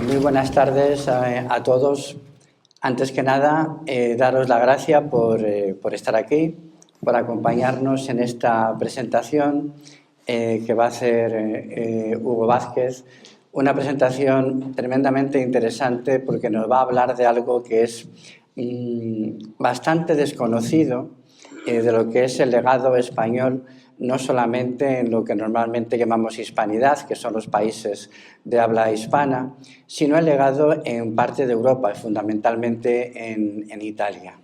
Muy buenas tardes a todos. Antes que nada, daros la gracia por estar aquí, por acompañarnos en esta presentación que va a hacer Hugo Vázquez. Una presentación tremendamente interesante porque nos va a hablar de algo que es bastante desconocido, de lo que es el legado español, no solamente en lo que normalmente llamamos hispanidad, que son los países de habla hispana, sino el legado en parte de Europa, fundamentalmente en Italia.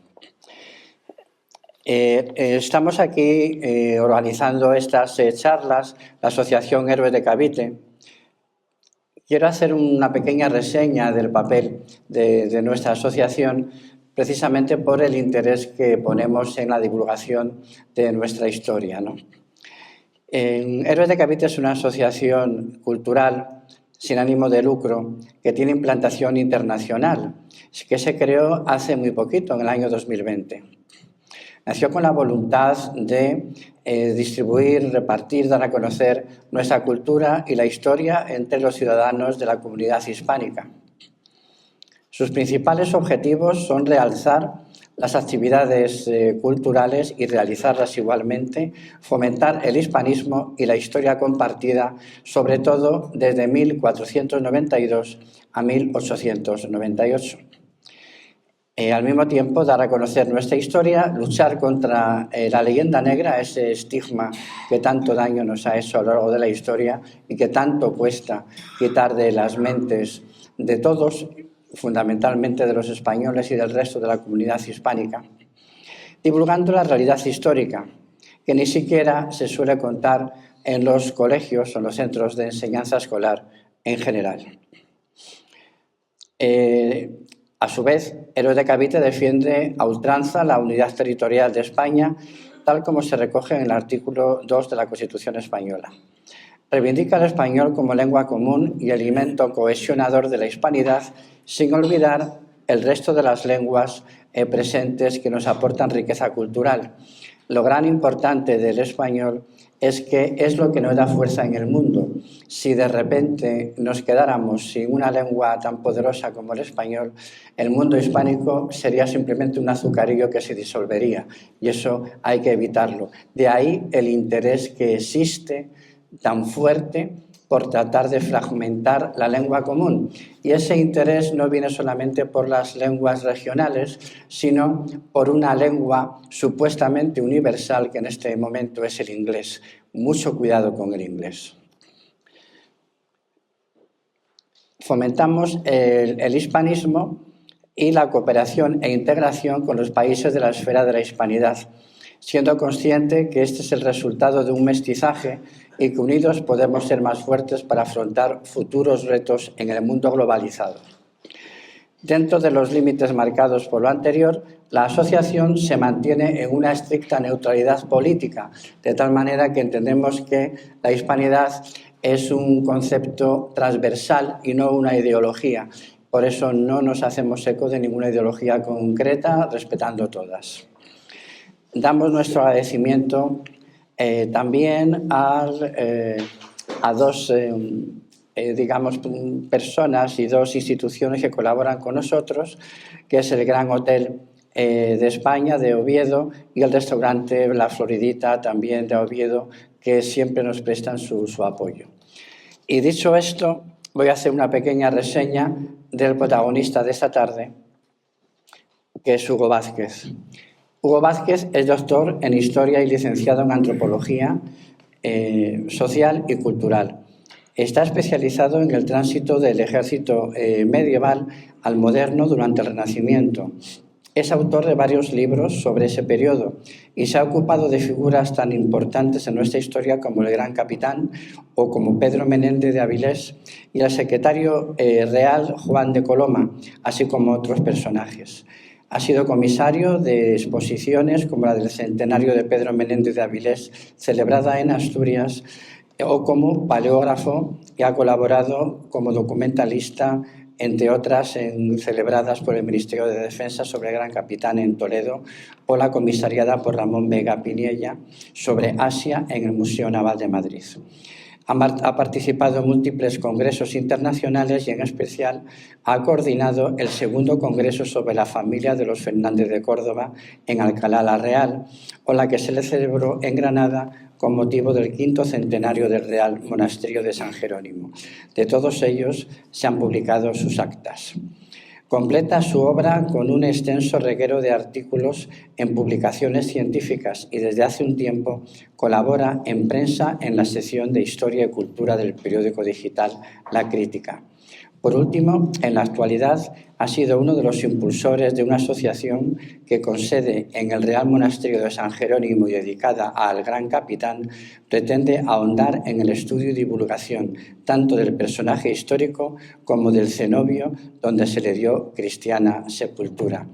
Estamos aquí organizando estas charlas, la Asociación Héroes de Cavite. Quiero hacer una pequeña reseña del papel de nuestra asociación, precisamente por el interés que ponemos en la divulgación de nuestra historia, ¿no? Héroes de Cavite es una asociación cultural sin ánimo de lucro que tiene implantación internacional, que se creó hace muy poquito, en el año 2020. Nació con la voluntad de distribuir, repartir, dar a conocer nuestra cultura y la historia entre los ciudadanos de la comunidad hispánica. Sus principales objetivos son realzar las actividades culturales y realizarlas igualmente, fomentar el hispanismo y la historia compartida, sobre todo desde 1492 a 1898. Al mismo tiempo, dar a conocer nuestra historia, luchar contra la leyenda negra, ese estigma que tanto daño nos ha hecho a lo largo de la historia y que tanto cuesta quitar de las mentes de todos, fundamentalmente de los españoles y del resto de la comunidad hispánica, divulgando la realidad histórica, que ni siquiera se suele contar en los colegios o en los centros de enseñanza escolar en general. A su vez, Héroes de Cavite defiende a ultranza la unidad territorial de España, tal como se recoge en el artículo 2 de la Constitución española. Reivindica el español como lengua común y elemento cohesionador de la hispanidad, sin olvidar el resto de las lenguas presentes que nos aportan riqueza cultural. Lo gran importante del español es que es lo que nos da fuerza en el mundo. Si de repente nos quedáramos sin una lengua tan poderosa como el español, el mundo hispánico sería simplemente un azucarillo que se disolvería, y eso hay que evitarlo. De ahí el interés que existe tan fuerte por tratar de fragmentar la lengua común. Y ese interés no viene solamente por las lenguas regionales, sino por una lengua supuestamente universal, que en este momento es el inglés. Mucho cuidado con el inglés. Fomentamos el hispanismo y la cooperación e integración con los países de la esfera de la hispanidad, siendo consciente que este es el resultado de un mestizaje y que unidos podemos ser más fuertes para afrontar futuros retos en el mundo globalizado. Dentro de los límites marcados por lo anterior, la asociación se mantiene en una estricta neutralidad política, de tal manera que entendemos que la hispanidad es un concepto transversal y no una ideología. Por eso no nos hacemos eco de ninguna ideología concreta, respetando todas. Damos nuestro agradecimiento también a dos personas y dos instituciones que colaboran con nosotros, que es el Gran Hotel de España, de Oviedo, y el restaurante La Floridita, también de Oviedo, que siempre nos prestan su apoyo. Y dicho esto, voy a hacer una pequeña reseña del protagonista de esta tarde, que es Hugo Vázquez. Hugo Vázquez es doctor en Historia y licenciado en Antropología Social y Cultural. Está especializado en el tránsito del ejército medieval al moderno durante el Renacimiento. Es autor de varios libros sobre ese periodo y se ha ocupado de figuras tan importantes en nuestra historia como el Gran Capitán o como Pedro Menéndez de Avilés y el secretario real Juan de Coloma, así como otros personajes. Ha sido comisario de exposiciones como la del centenario de Pedro Menéndez de Avilés, celebrada en Asturias, o como paleógrafo, y ha colaborado como documentalista, entre otras celebradas por el Ministerio de Defensa sobre el Gran Capitán en Toledo, o la comisariada por Ramón Vega Piniella sobre Asia en el Museo Naval de Madrid. Ha participado en múltiples congresos internacionales y, en especial, ha coordinado el segundo congreso sobre la familia de los Fernández de Córdoba en Alcalá la Real, o la que se le celebró en Granada con motivo del 5º centenario del Real Monasterio de San Jerónimo. De todos ellos se han publicado sus actas. Completa su obra con un extenso reguero de artículos en publicaciones científicas y desde hace un tiempo colabora en prensa en la sección de Historia y Cultura del periódico digital La Crítica. Por último, en la actualidad ha sido uno de los impulsores de una asociación que, con sede en el Real Monasterio de San Jerónimo y dedicada al Gran Capitán, pretende ahondar en el estudio y divulgación tanto del personaje histórico como del cenobio donde se le dio cristiana sepultura.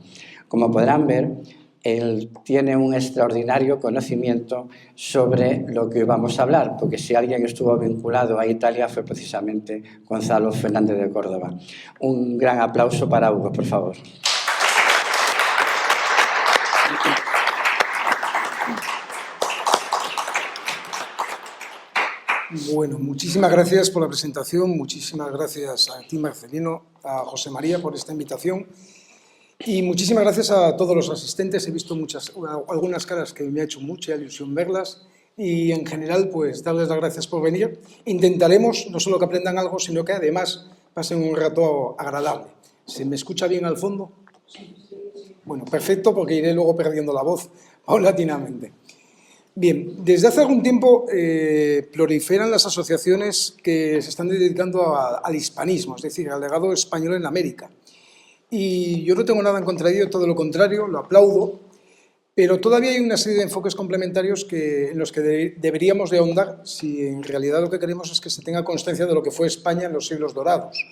Como podrán ver, él tiene un extraordinario conocimiento sobre lo que vamos a hablar, porque si alguien estuvo vinculado a Italia fue precisamente Gonzalo Fernández de Córdoba. Un gran aplauso para Hugo, por favor. Bueno, muchísimas gracias por la presentación, muchísimas gracias a ti, Marcelino, a José María por esta invitación. Y muchísimas gracias a todos los asistentes. He visto algunas caras que me ha hecho mucha ilusión verlas y, en general, pues darles las gracias por venir. Intentaremos no solo que aprendan algo, sino que además pasen un rato agradable. ¿Se me escucha bien al fondo? Bueno, perfecto, porque iré luego perdiendo la voz paulatinamente. Bien, desde hace algún tiempo proliferan las asociaciones que se están dedicando al hispanismo, es decir, al legado español en América. Y yo no tengo nada en contra de ello, todo lo contrario, lo aplaudo, pero todavía hay una serie de enfoques complementarios en los que deberíamos de ahondar si en realidad lo que queremos es que se tenga constancia de lo que fue España en los siglos dorados.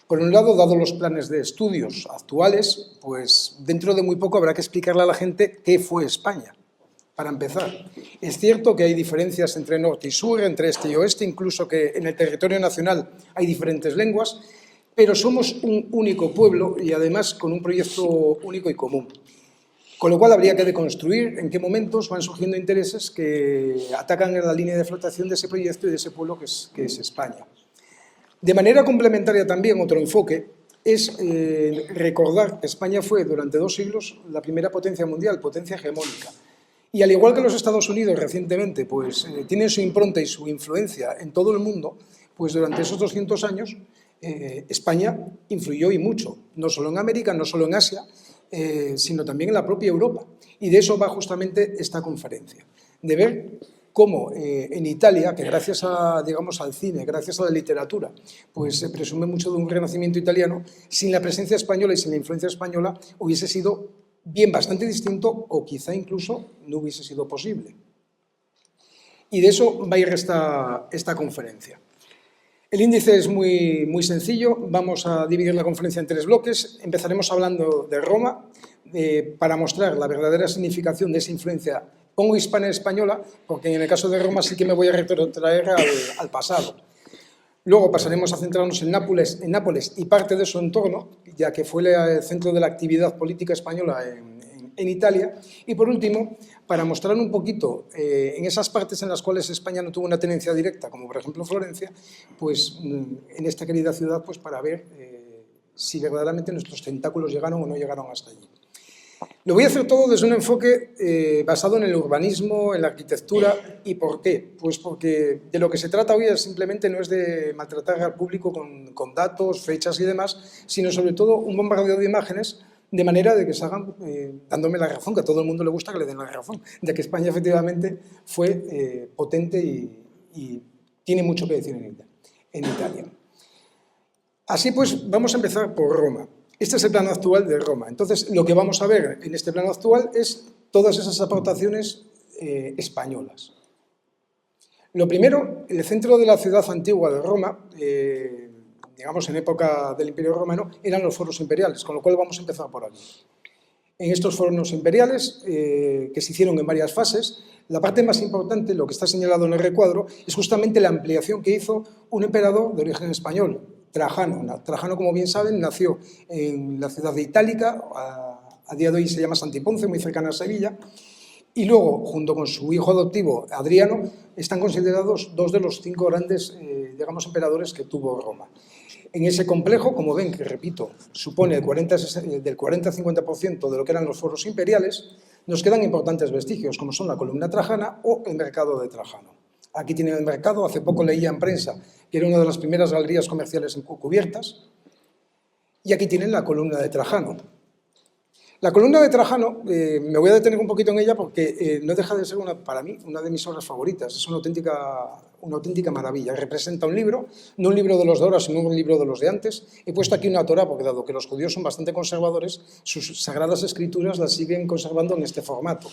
Por un lado, dado los planes de estudios actuales, pues dentro de muy poco habrá que explicarle a la gente qué fue España, para empezar. Es cierto que hay diferencias entre norte y sur, entre este y oeste, incluso que en el territorio nacional hay diferentes lenguas, pero somos un único pueblo y además con un proyecto único y común. Con lo cual habría que deconstruir en qué momentos van surgiendo intereses que atacan en la línea de flotación de ese proyecto y de ese pueblo que es España. De manera complementaria también, otro enfoque es recordar que España fue durante 2 siglos la primera potencia mundial, potencia hegemónica. Y al igual que los Estados Unidos recientemente pues, tienen su impronta y su influencia en todo el mundo, pues durante esos 200 años España influyó y mucho, no solo en América, no solo en Asia, sino también en la propia Europa. Y de eso va justamente esta conferencia, de ver cómo en Italia, que gracias digamos, al cine, gracias a la literatura, pues se presume mucho de un renacimiento italiano, sin la presencia española y sin la influencia española hubiese sido bien bastante distinto o quizá incluso no hubiese sido posible. Y de eso va a ir esta conferencia. El índice es muy sencillo, vamos a dividir la conferencia en 3 bloques. Empezaremos hablando de Roma, para mostrar la verdadera significación de esa influencia, pongo hispana y española, porque en el caso de Roma sí que me voy a retrotraer al pasado. Luego pasaremos a centrarnos en Nápoles y parte de su entorno, ya que fue el centro de la actividad política española en Italia. Y por último, para mostrar un poquito en esas partes en las cuales España no tuvo una tenencia directa, como por ejemplo Florencia, pues en esta querida ciudad, pues para ver si verdaderamente nuestros tentáculos llegaron o no llegaron hasta allí. Lo voy a hacer todo desde un enfoque basado en el urbanismo, en la arquitectura. ¿Y por qué? Pues porque de lo que se trata hoy simplemente no es de maltratar al público con datos, fechas y demás, sino sobre todo un bombardeo de imágenes de manera de que se hagan dándome la razón, que a todo el mundo le gusta que le den la razón, de que España efectivamente fue potente y tiene mucho que decir en Italia. Así pues, vamos a empezar por Roma. Este es el plano actual de Roma. Entonces, lo que vamos a ver en este plano actual es todas esas aportaciones españolas. Lo primero, el centro de la ciudad antigua de Roma, digamos en época del Imperio Romano, eran los foros imperiales, con lo cual vamos a empezar por aquí. En estos foros imperiales, que se hicieron en varias fases, la parte más importante, lo que está señalado en el recuadro, es justamente la ampliación que hizo un emperador de origen español, Trajano. Trajano, como bien saben, nació en la ciudad de Itálica, a día de hoy se llama Santiponce, muy cercana a Sevilla, Y luego, junto con su hijo adoptivo, Adriano, están considerados dos de los 5 grandes, digamos, emperadores que tuvo Roma. En ese complejo, como ven, que repito, supone del 40-50% de lo que eran los foros imperiales, nos quedan importantes vestigios, como son la columna trajana o el mercado de Trajano. Aquí tienen el mercado, hace poco leía en prensa que era una de las primeras galerías comerciales cubiertas, y aquí tienen la columna de Trajano. La columna de Trajano, me voy a detener un poquito en ella porque no deja de ser, para mí, una de mis obras favoritas. Es una auténtica maravilla. Representa un libro, no un libro de los de ahora, sino un libro de los de antes. He puesto aquí una Torá, porque dado que los judíos son bastante conservadores, sus sagradas escrituras las siguen conservando en este formato.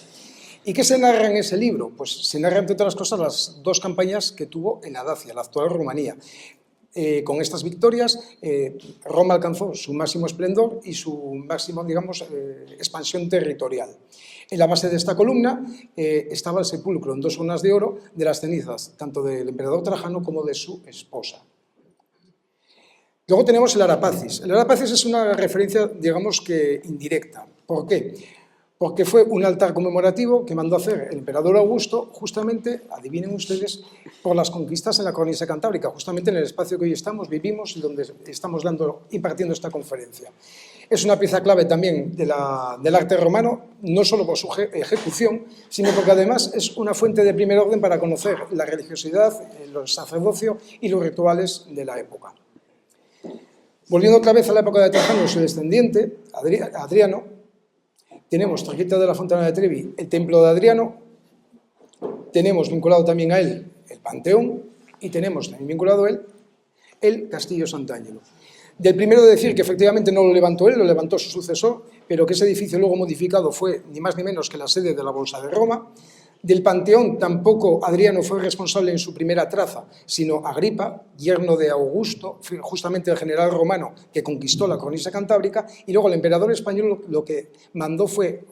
¿Y qué se narra en ese libro? Pues se narra, entre otras cosas, las 2 campañas que tuvo en la Dacia, la actual Rumanía. Con estas victorias, Roma alcanzó su máximo esplendor y su máxima, digamos, expansión territorial. En la base de esta columna estaba el sepulcro en 2 urnas de oro de las cenizas, tanto del emperador Trajano como de su esposa. Luego tenemos el Arapacis. El Arapacis es una referencia, digamos que indirecta. ¿Por qué? Porque fue un altar conmemorativo que mandó hacer el emperador Augusto, justamente, adivinen ustedes, por las conquistas en la cornisa cantábrica, justamente en el espacio que hoy vivimos y donde estamos impartiendo esta conferencia. Es una pieza clave también del arte romano, no solo por su ejecución, sino porque además es una fuente de primer orden para conocer la religiosidad, el sacerdocio y los rituales de la época. Volviendo otra vez a la época de Trajano y su descendiente, Adriano, tenemos, cerquita de la Fontana de Trevi, el templo de Adriano, tenemos vinculado también a él el Panteón y tenemos también vinculado a él el Castillo Sant'Angelo. Del primero de decir que efectivamente no lo levantó él, lo levantó su sucesor, pero que ese edificio luego modificado fue ni más ni menos que la sede de la Bolsa de Roma. Del Panteón tampoco Adriano fue responsable en su primera traza, sino Agripa, yerno de Augusto, justamente el general romano que conquistó la cornisa cantábrica, y luego el emperador español lo que mandó fue,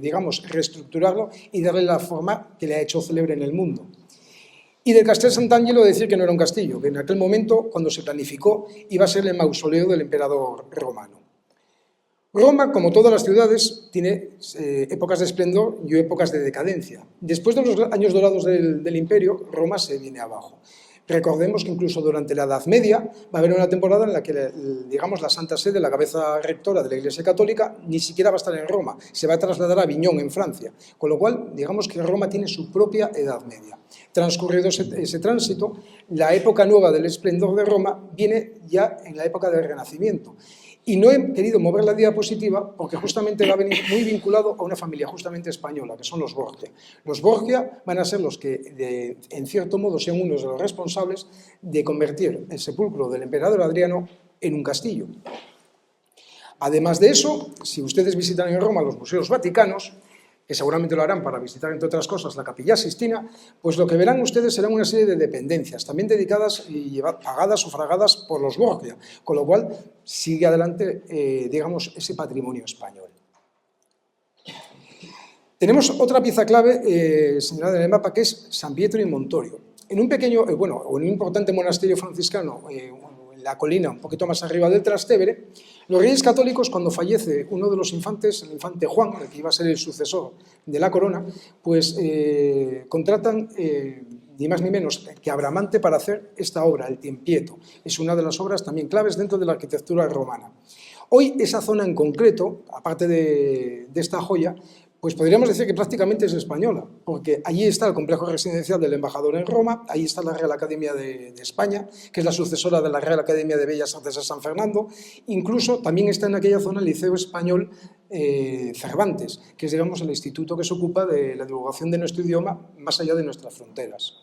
digamos, reestructurarlo y darle la forma que le ha hecho célebre en el mundo. Y del Castel Sant'Angelo decir que no era un castillo, que en aquel momento, cuando se planificó, iba a ser el mausoleo del emperador romano. Roma, como todas las ciudades, tiene épocas de esplendor y épocas de decadencia. Después de los años dorados del imperio, Roma se viene abajo. Recordemos que incluso durante la Edad Media va a haber una temporada en la que, digamos, la Santa Sede, la cabeza rectora de la Iglesia Católica, ni siquiera va a estar en Roma, se va a trasladar a Aviñón, en Francia. Con lo cual, digamos que Roma tiene su propia Edad Media. Transcurrido ese tránsito, la época nueva del esplendor de Roma viene ya en la época del Renacimiento. Y no he querido mover la diapositiva porque justamente va a venir muy vinculado a una familia justamente española, que son los Borgia. Los Borgia van a ser los que, en cierto modo, sean unos de los responsables de convertir el sepulcro del emperador Adriano en un castillo. Además de eso, si ustedes visitan en Roma los museos vaticanos, que seguramente lo harán para visitar, entre otras cosas, la Capilla Sistina, pues lo que verán ustedes serán una serie de dependencias, también dedicadas y pagadas o sufragadas por los Borgia, con lo cual sigue adelante, digamos, ese patrimonio español. Tenemos otra pieza clave señalada en el mapa, que es San Pietro in Montorio. En un pequeño, en un importante monasterio franciscano, en la colina un poquito más arriba del Trastevere, los reyes católicos, cuando fallece uno de los infantes, el infante Juan, el que iba a ser el sucesor de la corona, pues contratan ni más ni menos que a Bramante para hacer esta obra, el Tiempieto. Es una de las obras también claves dentro de la arquitectura romana. Hoy esa zona en concreto, aparte de esta joya, pues podríamos decir que prácticamente es española, porque allí está el complejo residencial del embajador en Roma, ahí está la Real Academia de España, que es la sucesora de la Real Academia de Bellas Artes de San Fernando, incluso también está en aquella zona el Liceo Español Cervantes, que es, digamos, el instituto que se ocupa de la divulgación de nuestro idioma más allá de nuestras fronteras.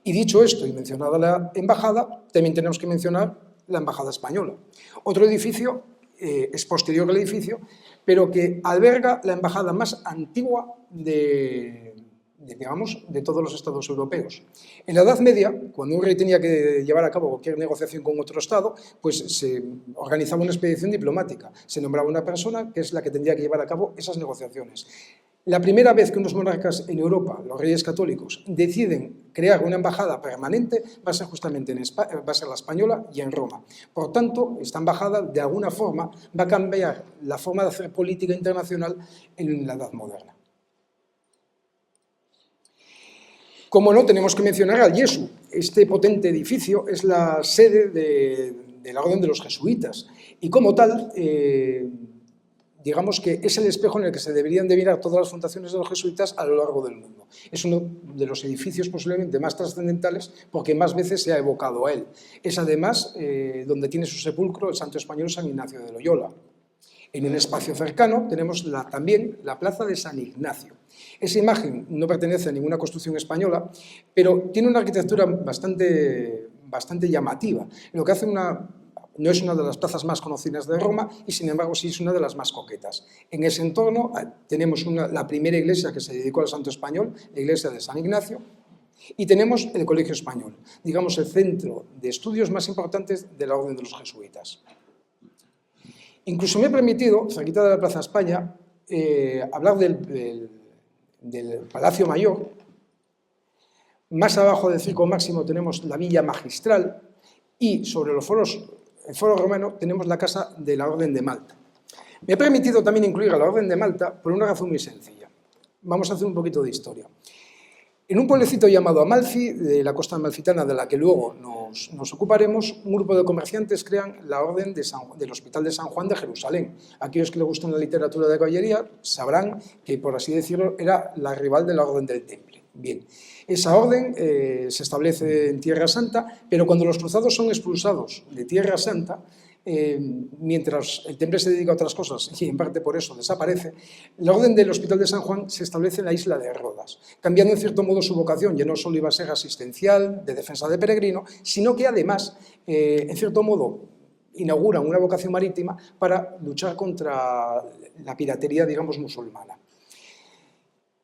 Y dicho esto, y mencionada la embajada, también tenemos que mencionar la embajada española. Otro edificio, es posterior al edificio, pero que alberga la embajada más antigua de todos los estados europeos. En la Edad Media, cuando un rey tenía que llevar a cabo cualquier negociación con otro estado, pues se organizaba una expedición diplomática. Se nombraba una persona que es la que tendría que llevar a cabo esas negociaciones. La primera vez que unos monarcas en Europa, los reyes católicos, deciden crear una embajada permanente va a ser justamente en España, va a ser la española y en Roma. Por tanto, esta embajada, de alguna forma, va a cambiar la forma de hacer política internacional en la Edad Moderna. Como no, tenemos que mencionar al Yesu. Este potente edificio es la sede de la Orden de los Jesuitas y como tal, digamos que es el espejo en el que se deberían de mirar todas las fundaciones de los jesuitas a lo largo del mundo. Es uno de los edificios posiblemente más trascendentales porque más veces se ha evocado a él. Es además donde tiene su sepulcro el santo español San Ignacio de Loyola. En un espacio cercano tenemos también la plaza de San Ignacio. Esa imagen no pertenece a ninguna construcción española, pero tiene una arquitectura bastante llamativa. Lo que hace no es una de las plazas más conocidas de Roma y, sin embargo, sí es una de las más coquetas. En ese entorno tenemos la primera iglesia que se dedicó al santo español, la iglesia de San Ignacio, y tenemos el Colegio Español, digamos el centro de estudios más importantes de la Orden de los Jesuitas. Incluso me he permitido, cerquita de la Plaza España, hablar del Palacio Mayor. Más abajo del Circo Máximo tenemos la Villa Magistral y sobre el Foro Romano tenemos la Casa de la Orden de Malta. Me he permitido también incluir a la Orden de Malta por una razón muy sencilla. Vamos a hacer un poquito de historia. En un pueblecito llamado Amalfi, de la costa amalfitana, de la que luego nos ocuparemos, un grupo de comerciantes crean la Orden del Hospital de San Juan de Jerusalén. Aquellos que les gustan la literatura de caballería sabrán que, por así decirlo, era la rival de la Orden del Temple. Bien, esa orden se establece en Tierra Santa, pero cuando los cruzados son expulsados de Tierra Santa, mientras el Temple se dedica a otras cosas y en parte por eso desaparece, la Orden del Hospital de San Juan se establece en la isla de Rodas, cambiando en cierto modo su vocación. Ya no solo iba a ser asistencial, de defensa de peregrino, sino que además, en cierto modo, inauguran una vocación marítima para luchar contra la piratería, digamos, musulmana.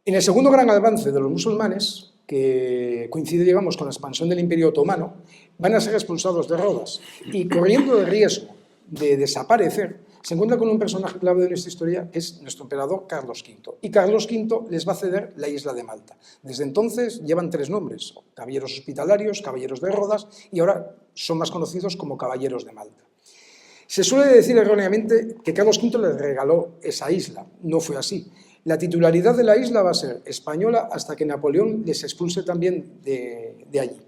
En el segundo gran avance de los musulmanes, que coincide, digamos, con la expansión del Imperio Otomano, van a ser expulsados de Rodas y, corriendo el riesgo de desaparecer, se encuentra con un personaje clave de nuestra historia, que es nuestro emperador Carlos V. Y Carlos V les va a ceder la isla de Malta. Desde entonces llevan 3 nombres: caballeros hospitalarios, caballeros de Rodas, y ahora son más conocidos como caballeros de Malta. Se suele decir erróneamente que Carlos V les regaló esa isla. No fue así. La titularidad de la isla va a ser española hasta que Napoleón les expulse también de allí.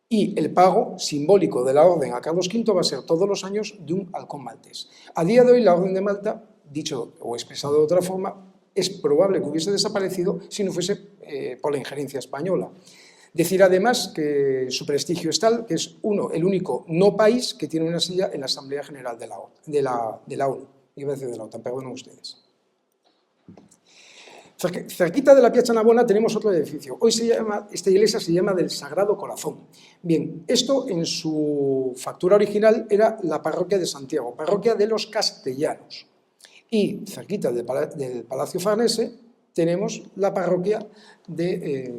Y el pago simbólico de la orden a Carlos V va a ser todos los años de un halcón maltés. A día de hoy, la Orden de Malta, dicho o expresado de otra forma, es probable que hubiese desaparecido si no fuese por la injerencia española. Decir además que su prestigio es tal que es el único no país que tiene una silla en la Asamblea General de la ONU. Iba a decir de la OTAN, perdonen ustedes. Cerquita de la Piazza Navona tenemos otro edificio. Hoy esta iglesia se llama del Sagrado Corazón. Bien, esto en su factura original era la parroquia de Santiago, parroquia de los castellanos. Y cerquita del Palacio Farnese tenemos la parroquia de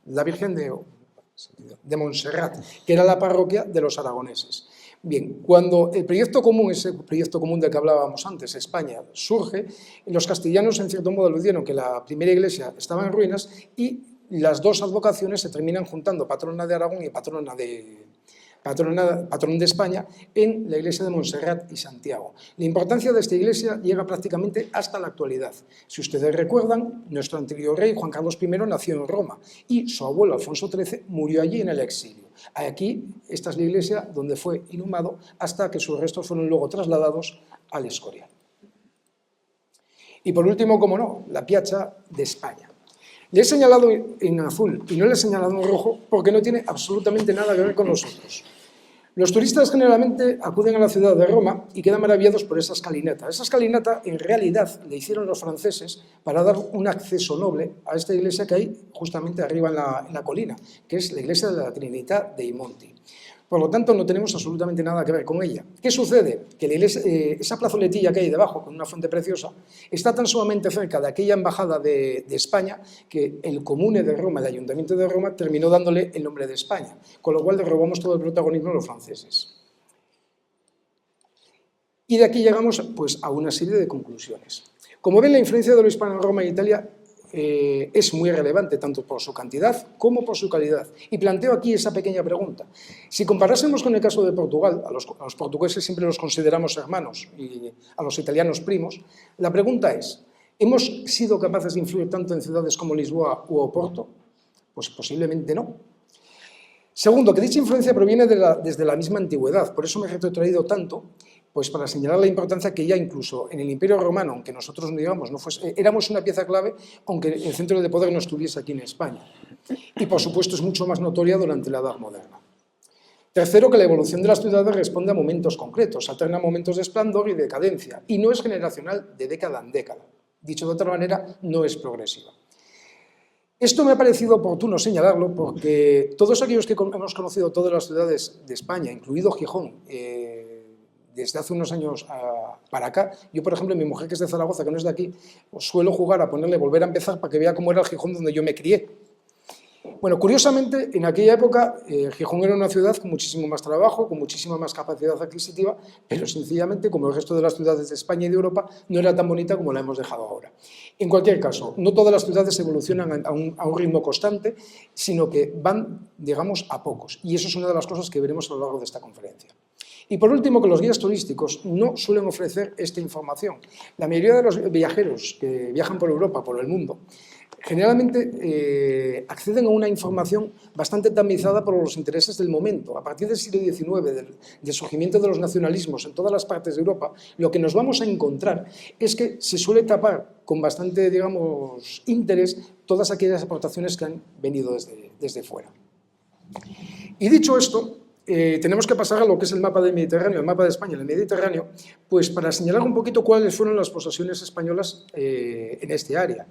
la Virgen de Montserrat, que era la parroquia de los aragoneses. Bien, cuando el proyecto común, ese proyecto común del que hablábamos antes, España, surge, los castellanos en cierto modo aludieron que la primera iglesia estaba en ruinas y las dos advocaciones se terminan juntando, patrona de Aragón y patrón de España, en la iglesia de Montserrat y Santiago. La importancia de esta iglesia llega prácticamente hasta la actualidad. Si ustedes recuerdan, nuestro anterior rey, Juan Carlos I, nació en Roma y su abuelo, Alfonso XIII, murió allí en el exilio. Aquí, esta es la iglesia donde fue inhumado hasta que sus restos fueron luego trasladados al Escorial. Y por último, como no, la Piazza de España. Le he señalado en azul y no le he señalado en rojo porque no tiene absolutamente nada que ver con nosotros. Los turistas generalmente acuden a la ciudad de Roma y quedan maravillados por esa escalinata. Esa escalinata, en realidad, le hicieron los franceses para dar un acceso noble a esta iglesia que hay justamente arriba en la colina, que es la iglesia de la Trinità dei Monti. Por lo tanto, no tenemos absolutamente nada que ver con ella. ¿Qué sucede? Que esa plazoletilla que hay debajo, con una fuente preciosa, está tan sumamente cerca de aquella embajada de España que el Comune de Roma, el Ayuntamiento de Roma, terminó dándole el nombre de España, con lo cual le robamos todo el protagonismo a los franceses. Y de aquí llegamos pues, a una serie de conclusiones. Como ven, la influencia de lo hispano en Roma e Italia es muy relevante, tanto por su cantidad como por su calidad. Y planteo aquí esa pequeña pregunta. Si comparásemos con el caso de Portugal, a los portugueses siempre los consideramos hermanos y a los italianos primos, la pregunta es, ¿hemos sido capaces de influir tanto en ciudades como Lisboa u Oporto? Pues posiblemente no. Segundo, que dicha influencia proviene desde la misma antigüedad, por eso me he retrotraído tanto, pues para señalar la importancia que ya incluso en el Imperio Romano, aunque nosotros, digamos, éramos una pieza clave, aunque el centro de poder no estuviese aquí en España. Y, por supuesto, es mucho más notoria durante la Edad Moderna. Tercero, que la evolución de las ciudades responde a momentos concretos, alterna momentos de esplendor y decadencia, y no es generacional de década en década. Dicho de otra manera, no es progresiva. Esto me ha parecido oportuno señalarlo porque todos aquellos que hemos conocido todas las ciudades de España, incluido Gijón, desde hace unos años para acá, yo, por ejemplo, mi mujer que es de Zaragoza, que no es de aquí, pues suelo jugar a ponerle volver a empezar para que vea cómo era el Gijón donde yo me crié. Bueno, curiosamente, en aquella época, Gijón era una ciudad con muchísimo más trabajo, con muchísima más capacidad adquisitiva, pero sencillamente, como el resto de las ciudades de España y de Europa, no era tan bonita como la hemos dejado ahora. En cualquier caso, no todas las ciudades evolucionan a un ritmo constante, sino que van, digamos, a pocos. Y eso es una de las cosas que veremos a lo largo de esta conferencia. Y por último, que los guías turísticos no suelen ofrecer esta información. La mayoría de los viajeros que viajan por Europa, por el mundo, generalmente acceden a una información bastante tamizada por los intereses del momento. A partir del siglo XIX, del surgimiento de los nacionalismos en todas las partes de Europa, lo que nos vamos a encontrar es que se suele tapar con bastante, digamos, interés todas aquellas aportaciones que han venido desde fuera. Y dicho esto, tenemos que pasar a lo que es el mapa del Mediterráneo, el mapa de España en el Mediterráneo, pues para señalar un poquito cuáles fueron las posesiones españolas en este área.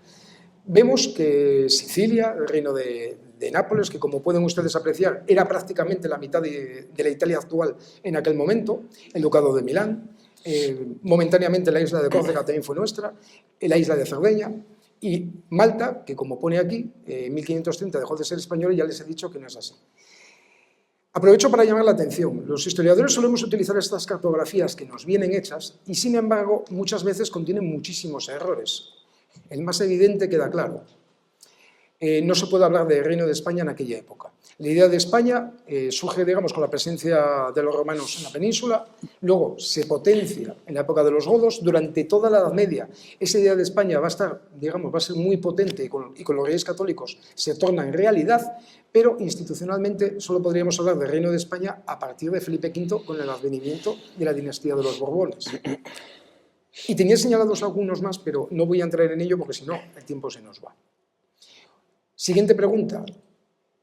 Vemos que Sicilia, el reino de Nápoles, que como pueden ustedes apreciar, era prácticamente la mitad de la Italia actual en aquel momento, el ducado de Milán, momentáneamente la isla de Córcega también fue nuestra, la isla de Cerdeña, y Malta, que como pone aquí, en 1530 dejó de ser española y ya les he dicho que no es así. Aprovecho para llamar la atención. Los historiadores solemos utilizar estas cartografías que nos vienen hechas y, sin embargo, muchas veces contienen muchísimos errores. El más evidente queda claro. No se puede hablar de Reino de España en aquella época. La idea de España surge, digamos, con la presencia de los romanos en la península, luego se potencia en la época de los godos, durante toda la Edad Media. Esa idea de España va a estar, digamos, va a ser muy potente y con los reyes católicos se torna en realidad, pero institucionalmente solo podríamos hablar de Reino de España a partir de Felipe V con el advenimiento de la dinastía de los Borbones. Y tenía señalados algunos más, pero no voy a entrar en ello porque si no, el tiempo se nos va. Siguiente pregunta.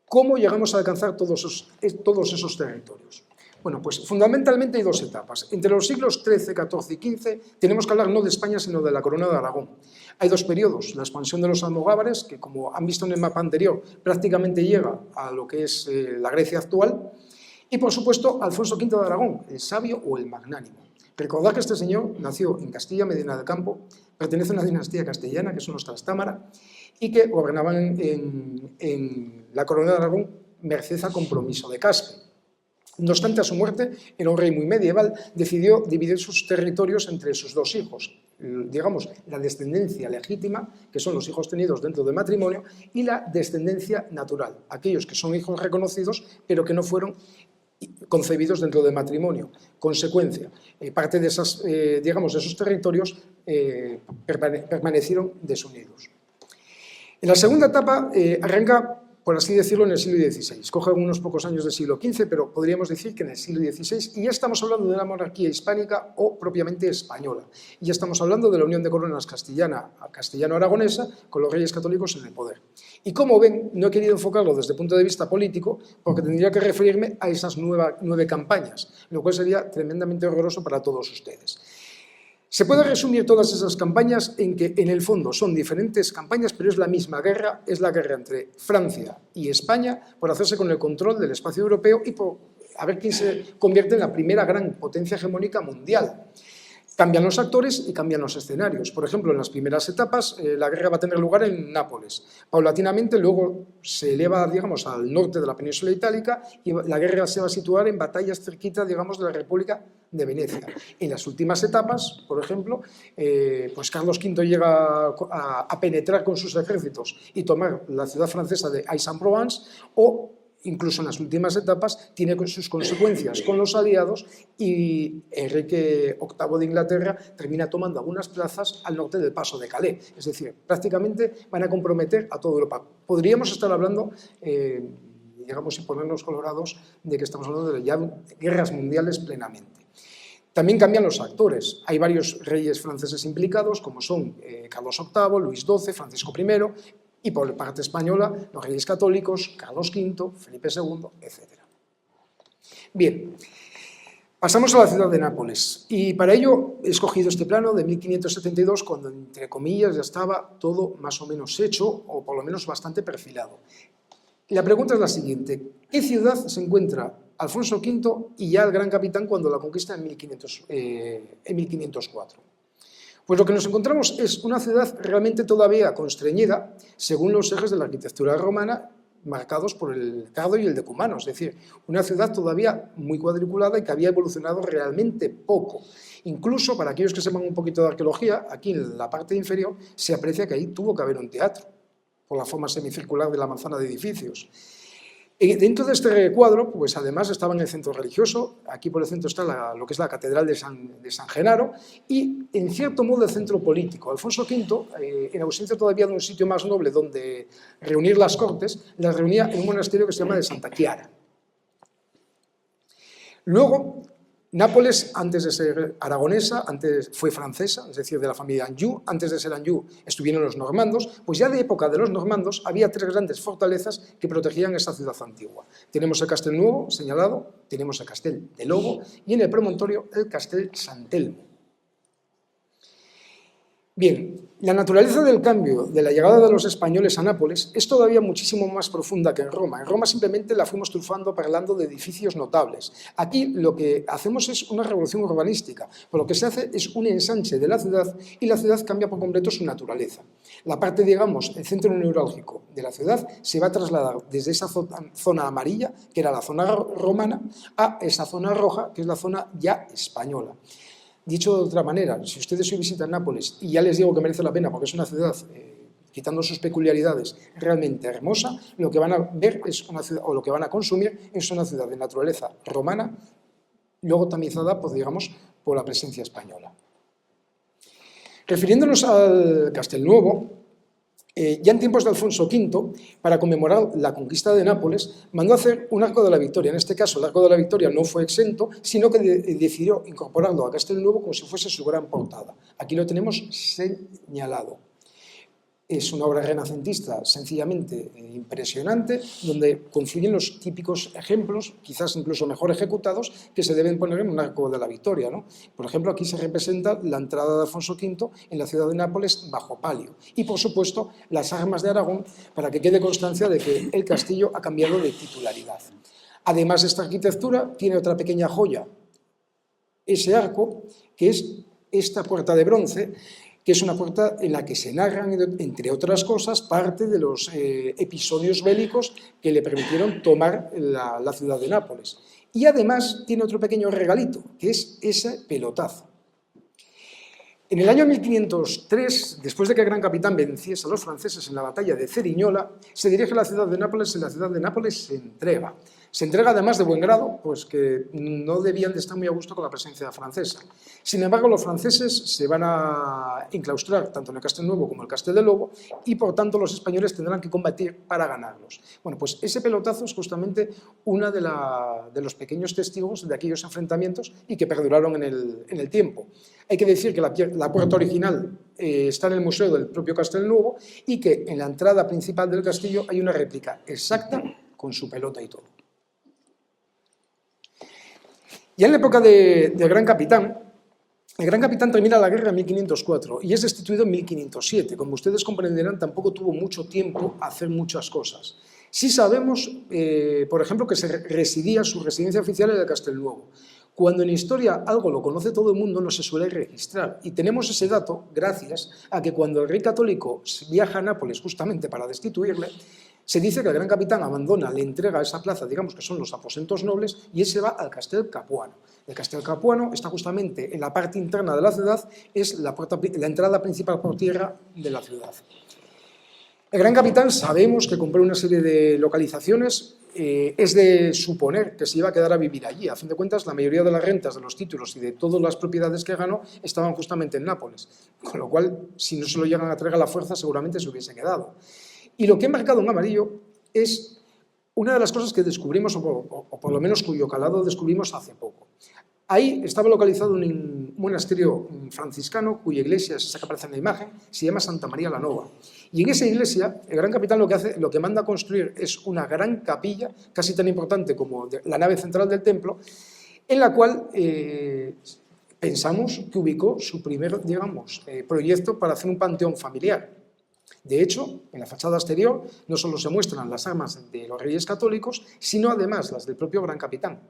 ¿Cómo llegamos a alcanzar todos esos territorios? Bueno, pues fundamentalmente hay dos etapas. Entre los siglos XIII, XIV y XV tenemos que hablar no de España, sino de la Corona de Aragón. Hay dos periodos. La expansión de los almogávares, que como han visto en el mapa anterior, prácticamente llega a lo que es la Grecia actual. Y, por supuesto, Alfonso V de Aragón, el sabio o el magnánimo. Recordad que este señor nació en Castilla, Medina del Campo, pertenece a una dinastía castellana, que son los Trastámara, y que gobernaban en la Corona de Aragón merced a compromiso de Caspe. No obstante, a su muerte, era un rey muy medieval, decidió dividir sus territorios entre sus dos hijos, digamos, la descendencia legítima, que son los hijos tenidos dentro del matrimonio, y la descendencia natural, aquellos que son hijos reconocidos, pero que no fueron concebidos dentro del matrimonio. Consecuencia, parte de digamos, de esos territorios permanecieron desunidos. En la segunda etapa arranca, por así decirlo, en el siglo XVI. Coge algunos pocos años del siglo XV, pero podríamos decir que en el siglo XVI, y ya estamos hablando de una monarquía hispánica o propiamente española. Y ya estamos hablando de la unión de coronas castellano-aragonesa con los reyes católicos en el poder. Y como ven, no he querido enfocarlo desde el punto de vista político, porque tendría que referirme a esas 9 campañas, lo cual sería tremendamente horroroso para todos ustedes. Se puede resumir todas esas campañas en que, en el fondo, son diferentes campañas, pero es la misma guerra, es la guerra entre Francia y España por hacerse con el control del espacio europeo y por a ver quién se convierte en la primera gran potencia hegemónica mundial. Cambian los actores y cambian los escenarios. Por ejemplo, en las primeras etapas, la guerra va a tener lugar en Nápoles. Paulatinamente, luego se eleva, digamos, al norte de la península itálica y la guerra se va a situar en batallas cerquita, digamos, de la República de Venecia. En las últimas etapas, por ejemplo, pues Carlos V llega a penetrar con sus ejércitos y tomar la ciudad francesa de Aix-en-Provence o incluso en las últimas etapas, tiene sus consecuencias con los aliados y Enrique VIII de Inglaterra termina tomando algunas plazas al norte del paso de Calais. Es decir, prácticamente van a comprometer a toda Europa. Podríamos estar hablando, digamos, y ponernos colorados, de que estamos hablando de ya guerras mundiales plenamente. También cambian los actores. Hay varios reyes franceses implicados, como son Carlos VIII, Luis XII, Francisco I, y por parte española, los reyes católicos, Carlos V, Felipe II, etc. Bien, pasamos a la ciudad de Nápoles. Y para ello he escogido este plano de 1572, cuando, entre comillas, ya estaba todo más o menos hecho, o por lo menos bastante perfilado. Y la pregunta es la siguiente: ¿qué ciudad se encuentra Alfonso V y ya el gran capitán cuando la conquista en 1504? Pues lo que nos encontramos es una ciudad realmente todavía constreñida según los ejes de la arquitectura romana, marcados por el cardo y el decumano, es decir, una ciudad todavía muy cuadriculada y que había evolucionado realmente poco. Incluso, para aquellos que sepan un poquito de arqueología, aquí en la parte inferior se aprecia que ahí tuvo que haber un teatro, por la forma semicircular de la manzana de edificios. Y dentro de este cuadro, pues además estaba en el centro religioso, aquí por el centro está lo que es la Catedral de San Genaro, y en cierto modo el centro político. Alfonso V, en ausencia todavía de un sitio más noble donde reunir las cortes, las reunía en un monasterio que se llama de Santa Chiara. Luego, Nápoles, antes de ser aragonesa, antes fue francesa, es decir, de la familia Anjou. Antes de ser Anjou estuvieron los normandos, pues ya de época de los normandos había tres grandes fortalezas que protegían esa ciudad antigua. Tenemos el Castel Nuovo, señalado, tenemos el Castel de Lobo y en el promontorio el Castel Sant'Elmo. Bien, la naturaleza del cambio de la llegada de los españoles a Nápoles es todavía muchísimo más profunda que en Roma. En Roma simplemente la fuimos trufando parlando de edificios notables. Aquí lo que hacemos es una revolución urbanística, por lo que se hace es un ensanche de la ciudad y la ciudad cambia por completo su naturaleza. La parte, digamos, el centro neurálgico de la ciudad se va a trasladar desde esa zona amarilla, que era la zona romana, a esa zona roja, que es la zona ya española. Dicho de otra manera, si ustedes hoy visitan Nápoles, y ya les digo que merece la pena porque es una ciudad, quitando sus peculiaridades, realmente hermosa, lo que van a ver es una ciudad, o lo que van a consumir es una ciudad de naturaleza romana, luego tamizada, pues, digamos, por la presencia española. Refiriéndonos al Castelnuovo, ya en tiempos de Alfonso V, para conmemorar la conquista de Nápoles, mandó hacer un Arco de la Victoria. En este caso, el Arco de la Victoria no fue exento, sino que decidió incorporarlo a Castelnuovo como si fuese su gran portada. Aquí lo tenemos señalado. Es una obra renacentista sencillamente impresionante, donde confluyen los típicos ejemplos, quizás incluso mejor ejecutados, que se deben poner en un Arco de la Victoria, ¿no? Por ejemplo, aquí se representa la entrada de Alfonso V en la ciudad de Nápoles bajo palio. Y, por supuesto, las armas de Aragón, para que quede constancia de que el castillo ha cambiado de titularidad. Además de esta arquitectura, tiene otra pequeña joya, ese arco, que es esta puerta de bronce, que es una puerta en la que se narran, entre otras cosas, parte de los episodios bélicos que le permitieron tomar la ciudad de Nápoles. Y además tiene otro pequeño regalito, que es ese pelotazo. En el año 1503, después de que el gran capitán venciese a los franceses en la batalla de Ceriñola, se dirige a la ciudad de Nápoles y la ciudad de Nápoles se entrega. Se entrega además de buen grado, pues que no debían de estar muy a gusto con la presencia francesa. Sin embargo, los franceses se van a enclaustrar tanto en el Castelnuovo como en el Castel de Lobo y, por tanto, los españoles tendrán que combatir para ganarlos. Bueno, pues ese pelotazo es justamente uno de los pequeños testigos de aquellos enfrentamientos y que perduraron en el tiempo. Hay que decir que la puerta original está en el museo del propio Castelnuovo y que en la entrada principal del castillo hay una réplica exacta con su pelota y todo. Ya en la época del Gran Capitán, el Gran Capitán termina la guerra en 1504 y es destituido en 1507. Como ustedes comprenderán, tampoco tuvo mucho tiempo a hacer muchas cosas. Sí sabemos, por ejemplo, que su residencia oficial en el Castelnuovo. Cuando en historia algo lo conoce todo el mundo, no se suele registrar. Y tenemos ese dato gracias a que cuando el rey católico viaja a Nápoles justamente para destituirle, se dice que el Gran Capitán abandona, le entrega esa plaza, digamos que son los aposentos nobles, y él se va al Castel Capuano. El Castel Capuano está justamente en la parte interna de la ciudad, es la entrada principal por tierra de la ciudad. El Gran Capitán sabemos que compró una serie de localizaciones es de suponer que se iba a quedar a vivir allí. A fin de cuentas, la mayoría de las rentas, de los títulos y de todas las propiedades que ganó estaban justamente en Nápoles, con lo cual, si no se lo llegan a traer a la fuerza, seguramente se hubiese quedado. Y lo que he marcado en amarillo es una de las cosas que descubrimos, o por lo menos cuyo calado descubrimos hace poco. Ahí estaba localizado un monasterio franciscano cuya iglesia es esa que aparece en la imagen, se llama Santa María la Nova. Y en esa iglesia, el gran capitán lo que manda a construir es una gran capilla, casi tan importante como la nave central del templo, en la cual pensamos que ubicó su primer, digamos, proyecto para hacer un panteón familiar. De hecho, en la fachada exterior no solo se muestran las armas de los reyes católicos, sino además las del propio gran capitán.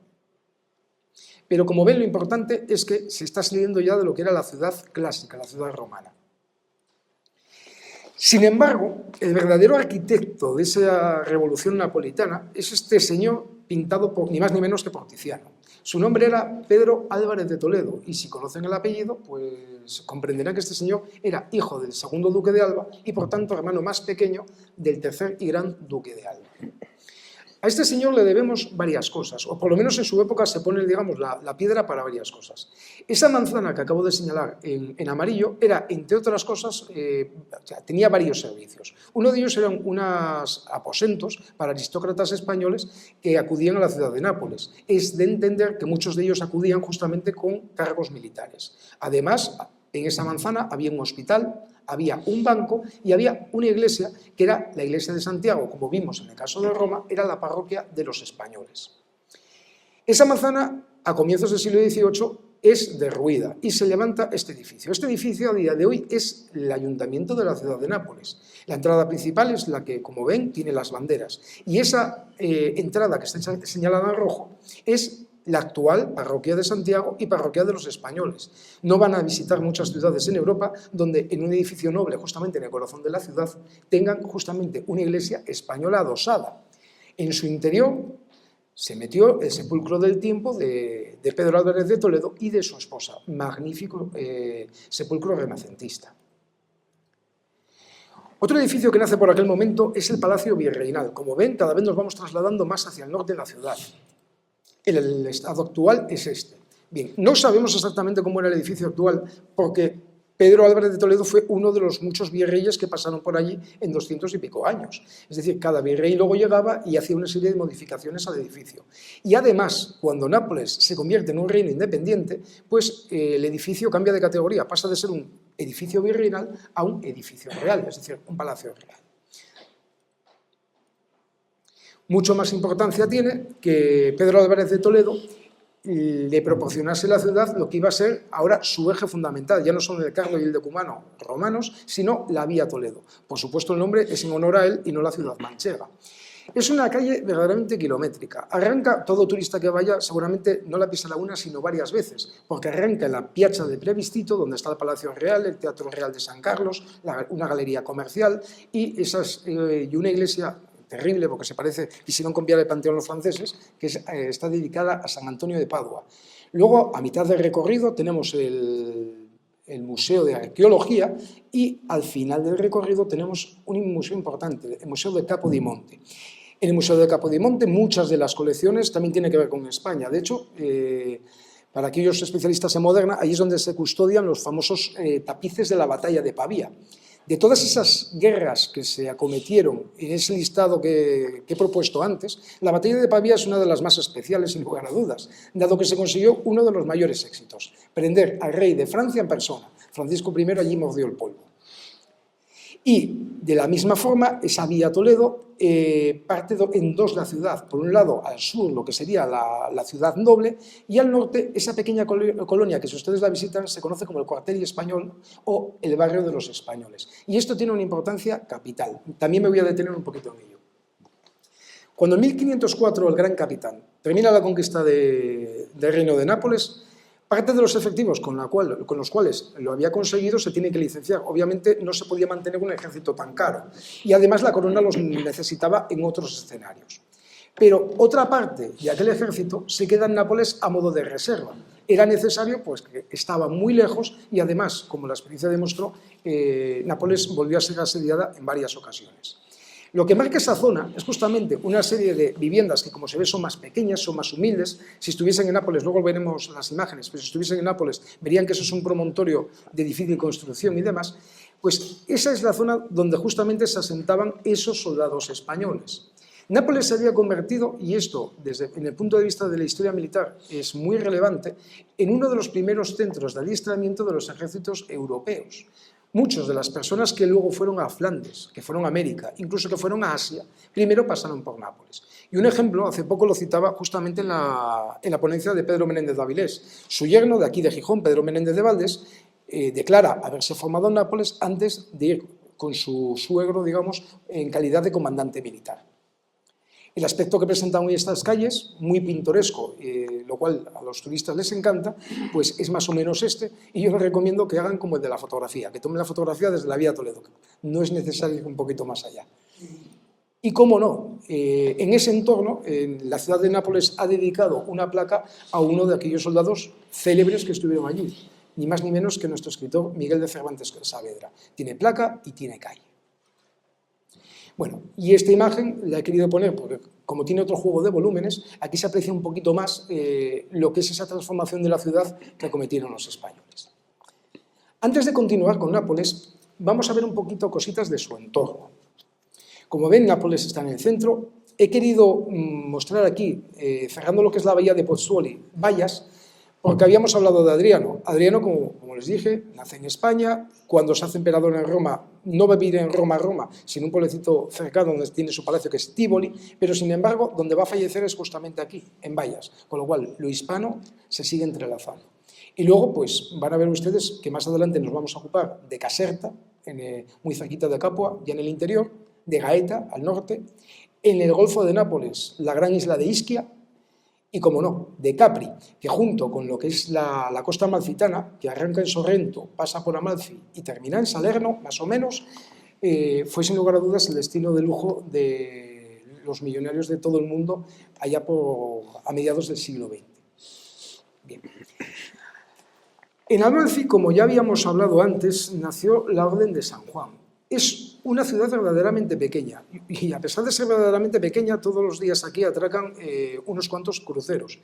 Pero como ven, lo importante es que se está saliendo ya de lo que era la ciudad clásica, la ciudad romana. Sin embargo, el verdadero arquitecto de esa revolución napolitana es este señor pintado por ni más ni menos que por Tiziano. Su nombre era Pedro Álvarez de Toledo y si conocen el apellido, pues comprenderán que este señor era hijo del segundo duque de Alba y por tanto hermano más pequeño del tercer y gran duque de Alba. A este señor le debemos varias cosas, o por lo menos en su época se pone, digamos, la piedra para varias cosas. Esa manzana que acabo de señalar en amarillo era, entre otras cosas, tenía varios servicios. Uno de ellos eran unos aposentos para aristócratas españoles que acudían a la ciudad de Nápoles. Es de entender que muchos de ellos acudían justamente con cargos militares. Además, en esa manzana había un hospital, había un banco y había una iglesia que era la iglesia de Santiago, como vimos en el caso de Roma, era la parroquia de los españoles. Esa manzana, a comienzos del siglo XVIII, es derruida y se levanta este edificio. Este edificio a día de hoy es el ayuntamiento de la ciudad de Nápoles. La entrada principal es la que, como ven, tiene las banderas y esa entrada que está señalada en rojo es la actual parroquia de Santiago y parroquia de los españoles. No van a visitar muchas ciudades en Europa donde en un edificio noble, justamente en el corazón de la ciudad, tengan justamente una iglesia española adosada. En su interior se metió el sepulcro del tiempo de Pedro Álvarez de Toledo y de su esposa, magnífico sepulcro renacentista. Otro edificio que nace por aquel momento es el Palacio Virreinal. Como ven, cada vez nos vamos trasladando más hacia el norte de la ciudad. El estado actual es este. Bien, no sabemos exactamente cómo era el edificio actual porque Pedro Álvarez de Toledo fue uno de los muchos virreyes que pasaron por allí en 200 y pico años. Es decir, cada virrey luego llegaba y hacía una serie de modificaciones al edificio. Y además, cuando Nápoles se convierte en un reino independiente, pues el edificio cambia de categoría, pasa de ser un edificio virreinal a un edificio real, es decir, un palacio real. Mucho más importancia tiene que Pedro Álvarez de Toledo le proporcionase a la ciudad lo que iba a ser ahora su eje fundamental, ya no solo el Carlo y el Decumano romanos, sino la Vía Toledo. Por supuesto, el nombre es en honor a él y no la ciudad manchega. Es una calle verdaderamente kilométrica. Arranca, todo turista que vaya seguramente no la pisará una, sino varias veces, porque arranca en la Piazza de Plebiscito, donde está el Palacio Real, el Teatro Real de San Carlos, una galería comercial y una iglesia terrible, porque se parece, quisieron copiar el Panteón los franceses, que está dedicada a San Antonio de Padua. Luego, a mitad del recorrido, tenemos el Museo de Arqueología y al final del recorrido tenemos un museo importante, el Museo de Capodimonte. En el Museo de Capodimonte muchas de las colecciones también tienen que ver con España. De hecho, para aquellos especialistas en moderna, ahí es donde se custodian los famosos tapices de la batalla de Pavía. De todas esas guerras que se acometieron en ese listado que he propuesto antes, la batalla de Pavía es una de las más especiales, sin lugar a dudas, dado que se consiguió uno de los mayores éxitos, prender al rey de Francia en persona. Francisco I allí mordió el polvo. Y, de la misma forma, esa Vía Toledo parte en dos la ciudad. Por un lado, al sur, lo que sería la ciudad noble, y al norte, esa pequeña colonia que, si ustedes la visitan, se conoce como el Cuartel Español o el barrio de los españoles. Y esto tiene una importancia capital. También me voy a detener un poquito en ello. Cuando en 1504 el gran capitán termina la conquista del reino de Nápoles, parte de los efectivos con los cuales lo había conseguido se tiene que licenciar. Obviamente no se podía mantener un ejército tan caro y además la corona los necesitaba en otros escenarios. Pero otra parte de aquel ejército se queda en Nápoles a modo de reserva. Era necesario, pues que estaba muy lejos y además, como la experiencia demostró, Nápoles volvió a ser asediada en varias ocasiones. Lo que marca esa zona es justamente una serie de viviendas que, como se ve, son más pequeñas, son más humildes. Si estuviesen en Nápoles, luego veremos las imágenes, pero si estuviesen en Nápoles verían que eso es un promontorio de difícil construcción y demás. Pues esa es la zona donde justamente se asentaban esos soldados españoles. Nápoles se había convertido, y esto en el punto de vista de la historia militar es muy relevante, en uno de los primeros centros de adiestramiento de los ejércitos europeos. Muchas de las personas que luego fueron a Flandes, que fueron a América, incluso que fueron a Asia, primero pasaron por Nápoles. Y un ejemplo, hace poco lo citaba justamente en la ponencia de Pedro Menéndez de Avilés. Su yerno, de aquí de Gijón, Pedro Menéndez de Valdés, declara haberse formado en Nápoles antes de ir con su suegro, digamos, en calidad de comandante militar. El aspecto que presentan hoy estas calles, muy pintoresco, lo cual a los turistas les encanta, pues es más o menos este, y yo les recomiendo que hagan como el de la fotografía, que tomen la fotografía desde la vía Toledo. No es necesario ir un poquito más allá. Y cómo no, en ese entorno, la ciudad de Nápoles ha dedicado una placa a uno de aquellos soldados célebres que estuvieron allí, ni más ni menos que nuestro escritor Miguel de Cervantes Saavedra. Tiene placa y tiene calle. Bueno, y esta imagen la he querido poner porque, como tiene otro juego de volúmenes, aquí se aprecia un poquito más lo que es esa transformación de la ciudad que cometieron los españoles. Antes de continuar con Nápoles, vamos a ver un poquito cositas de su entorno. Como ven, Nápoles está en el centro. He querido mostrar aquí, cerrando lo que es la bahía de Pozzuoli, vallas, porque habíamos hablado de Adriano. Adriano, como les dije, nace en España. Cuando se hace emperador en Roma, no va a vivir en Roma, sino un pueblecito cercano donde tiene su palacio, que es Tívoli, pero sin embargo, donde va a fallecer es justamente aquí, en Bayas, con lo cual lo hispano se sigue entrelazando. Y luego, pues, van a ver ustedes que más adelante nos vamos a ocupar de Caserta, muy cerquita de Capua, ya en el interior, de Gaeta, al norte, en el Golfo de Nápoles, la gran isla de Ischia, y, como no, de Capri, que junto con lo que es la costa amalfitana, que arranca en Sorrento, pasa por Amalfi y termina en Salerno, más o menos, fue sin lugar a dudas el destino de lujo de los millonarios de todo el mundo allá a mediados del siglo XX. Bien. En Amalfi, como ya habíamos hablado antes, nació la Orden de San Juan. Es una ciudad verdaderamente pequeña y, a pesar de ser verdaderamente pequeña, todos los días aquí atracan unos cuantos cruceros.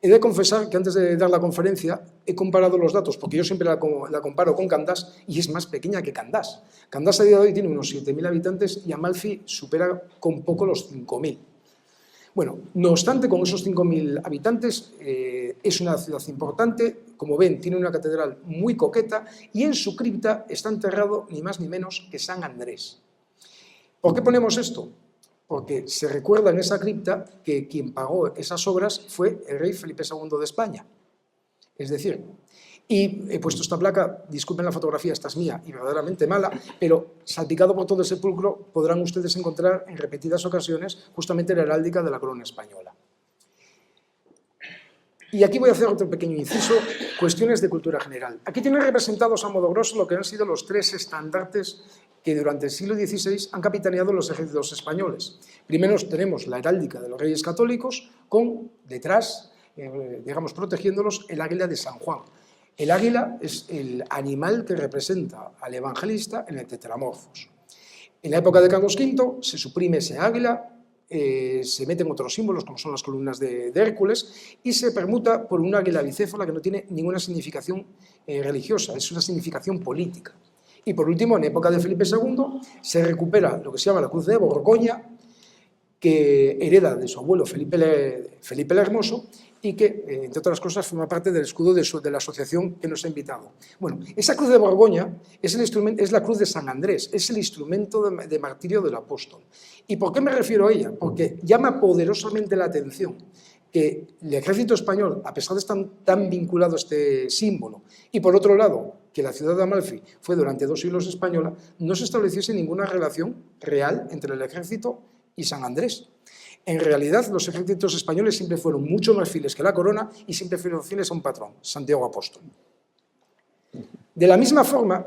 He de confesar que antes de dar la conferencia he comparado los datos, porque yo siempre la comparo con Candás, y es más pequeña que Candás. Candás a día de hoy tiene unos 7.000 habitantes y Amalfi supera con poco los 5.000. Bueno, no obstante, con esos 5.000 habitantes es una ciudad importante. Como ven, tiene una catedral muy coqueta y en su cripta está enterrado ni más ni menos que San Andrés. ¿Por qué ponemos esto? Porque se recuerda en esa cripta que quien pagó esas obras fue el rey Felipe II de España. Es decir, y he puesto esta placa, disculpen la fotografía, esta es mía y verdaderamente mala, pero salpicado por todo el sepulcro podrán ustedes encontrar en repetidas ocasiones justamente la heráldica de la corona española. Y aquí voy a hacer otro pequeño inciso, cuestiones de cultura general. Aquí tienen representados a modo grosso lo que han sido los 3 estandartes que durante el siglo XVI han capitaneado los ejércitos españoles. Primero tenemos la heráldica de los Reyes Católicos con, detrás, digamos, protegiéndolos, el águila de San Juan. El águila es el animal que representa al evangelista en el Tetramorfos. En la época de Carlos V se suprime ese águila, se meten otros símbolos como son las columnas de Hércules y se permuta por un águila bicéfala que no tiene ninguna significación religiosa, es una significación política. Y por último, en época de Felipe II, se recupera lo que se llama la Cruz de Borgoña, que hereda de su abuelo Felipe el Hermoso y que, entre otras cosas, forma parte del escudo de la asociación que nos ha invitado. Bueno, esa cruz de Borgoña es la cruz de San Andrés, es el instrumento de martirio del apóstol. ¿Y por qué me refiero a ella? Porque llama poderosamente la atención que el ejército español, a pesar de estar tan vinculado a este símbolo, y por otro lado, que la ciudad de Amalfi fue durante 2 siglos española, no se estableciese ninguna relación real entre el ejército y San Andrés. En realidad, los ejércitos españoles siempre fueron mucho más fieles que la corona y siempre fueron fieles a un patrón, Santiago Apóstol. De la misma forma,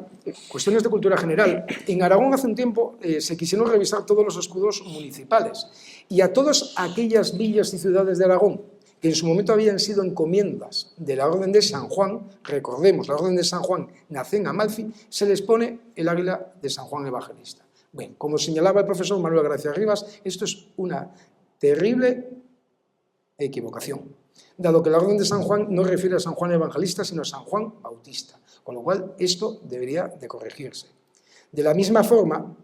cuestiones de cultura general, en Aragón hace un tiempo se quisieron revisar todos los escudos municipales y a todas aquellas villas y ciudades de Aragón que en su momento habían sido encomiendas de la Orden de San Juan, recordemos, la Orden de San Juan nace en Amalfi, se les pone el águila de San Juan Evangelista. Bueno, como señalaba el profesor Manuel Gracia Rivas, esto es una terrible equivocación, dado que la Orden de San Juan no refiere a San Juan Evangelista, sino a San Juan Bautista, con lo cual esto debería de corregirse. De la misma forma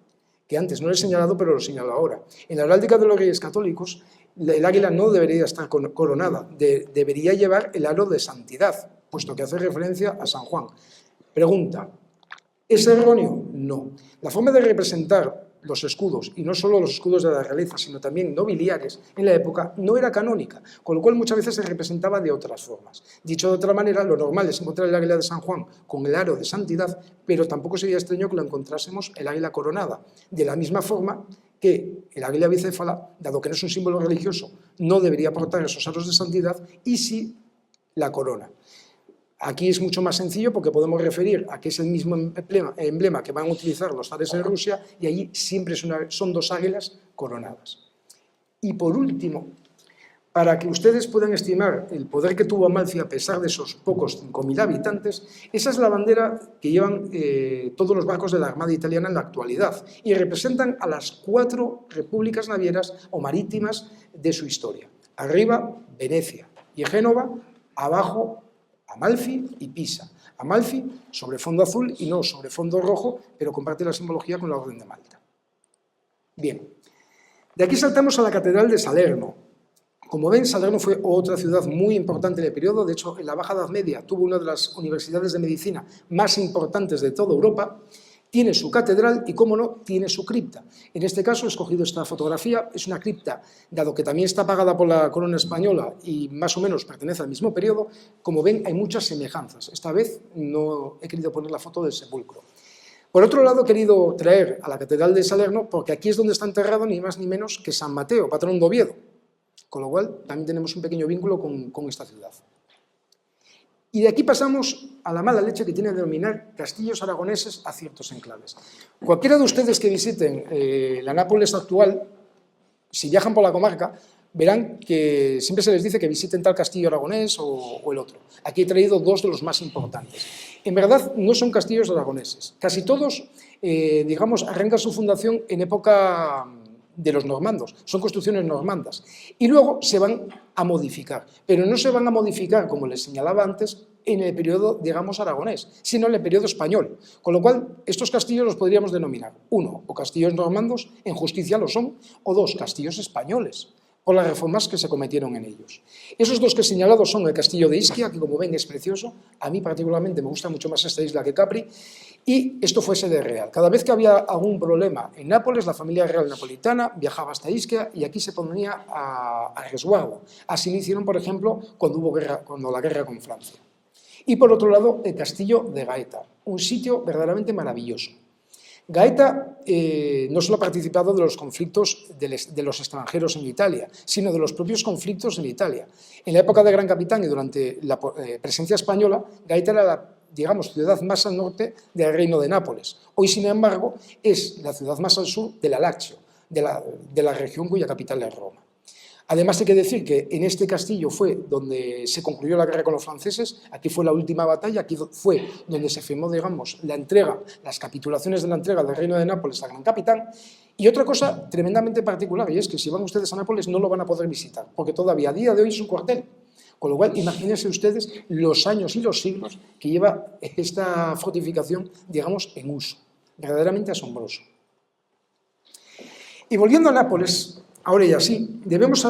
que antes no lo he señalado, pero lo señalo ahora, en la heráldica de los Reyes Católicos, el águila no debería estar coronada, debería llevar el halo de santidad, puesto que hace referencia a San Juan. Pregunta, ¿es erróneo? No. La forma de representar los escudos, y no solo los escudos de la realeza, sino también nobiliares, en la época no era canónica, con lo cual muchas veces se representaba de otras formas. Dicho de otra manera, lo normal es encontrar el águila de San Juan con el aro de santidad, pero tampoco sería extraño que lo encontrásemos el águila coronada. De la misma forma que el águila bicéfala, dado que no es un símbolo religioso, no debería portar esos aros de santidad, y sí la corona. Aquí es mucho más sencillo porque podemos referir a que es el mismo emblema que van a utilizar los zares en Rusia, y allí siempre son dos águilas coronadas. Y por último, para que ustedes puedan estimar el poder que tuvo Amalfi a pesar de esos pocos 5.000 habitantes, esa es la bandera que llevan todos los barcos de la Armada italiana en la actualidad y representan a las 4 repúblicas navieras o marítimas de su historia. Arriba, Venecia y Génova, abajo, Amalfi y Pisa. Amalfi sobre fondo azul y no sobre fondo rojo, pero comparte la simbología con la Orden de Malta. Bien, de aquí saltamos a la Catedral de Salerno. Como ven, Salerno fue otra ciudad muy importante en el periodo. De hecho, en la Baja Edad Media tuvo una de las universidades de medicina más importantes de toda Europa. Tiene su catedral y, cómo no, tiene su cripta. En este caso he escogido esta fotografía. Es una cripta, dado que también está pagada por la corona española y más o menos pertenece al mismo periodo. Como ven, hay muchas semejanzas. Esta vez no he querido poner la foto del sepulcro. Por otro lado, he querido traer a la Catedral de Salerno porque aquí es donde está enterrado ni más ni menos que San Mateo, patrón de Oviedo. Con lo cual, también tenemos un pequeño vínculo con esta ciudad. Y de aquí pasamos a la mala leche que tiene de denominar castillos aragoneses a ciertos enclaves. Cualquiera de ustedes que visiten la Nápoles actual, si viajan por la comarca, verán que siempre se les dice que visiten tal castillo aragonés o el otro. Aquí he traído 2 de los más importantes. En verdad, no son castillos aragoneses. Casi todos, digamos, arrancan su fundación en época de los normandos, son construcciones normandas, y luego se van a modificar, pero no se van a modificar, como les señalaba antes, en el periodo, digamos, aragonés, sino en el periodo español, con lo cual estos castillos los podríamos denominar, 1, o castillos normandos, en justicia lo son, o 2, castillos españoles, por las reformas que se cometieron en ellos. Esos 2 que he señalado son el castillo de Ischia, que como ven es precioso, a mí particularmente me gusta mucho más esta isla que Capri, y esto fue sede real. Cada vez que había algún problema en Nápoles, la familia real napolitana viajaba hasta Ischia y aquí se ponía a resguardo. Así lo hicieron, por ejemplo, cuando la guerra con Francia. Y por otro lado, el castillo de Gaeta, un sitio verdaderamente maravilloso. Gaeta no solo ha participado de los conflictos de los extranjeros en Italia, sino de los propios conflictos en Italia. En la época de Gran Capitán y durante la presencia española, Gaeta era la, digamos, ciudad más al norte del reino de Nápoles. Hoy, sin embargo, es la ciudad más al sur del Alacio, de la región cuya capital es Roma. Además, hay que decir que en este castillo fue donde se concluyó la guerra con los franceses, aquí fue la última batalla, aquí fue donde se firmó, digamos, la entrega, las capitulaciones de la entrega del reino de Nápoles al Gran Capitán. Y otra cosa tremendamente particular, y es que si van ustedes a Nápoles no lo van a poder visitar, porque todavía a día de hoy es un cuartel. Con lo cual, imagínense ustedes los años y los siglos que lleva esta fortificación, digamos, en uso. Verdaderamente asombroso. Y volviendo a Nápoles, ahora ya sí, debemos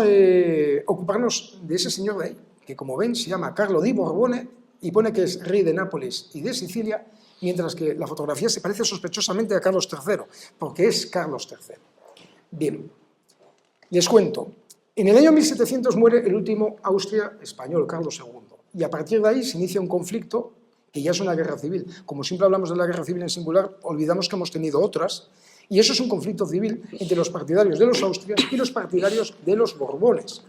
ocuparnos de ese señor de ahí, que como ven se llama Carlo di Borbone y pone que es rey de Nápoles y de Sicilia, mientras que la fotografía se parece sospechosamente a Carlos III, porque es Carlos III. Bien, les cuento. En el año 1700 muere el último Austria español, Carlos II, y a partir de ahí se inicia un conflicto que ya es una guerra civil. Como siempre hablamos de la guerra civil en singular, olvidamos que hemos tenido otras, y eso es un conflicto civil entre los partidarios de los Austrias y los partidarios de los Borbones.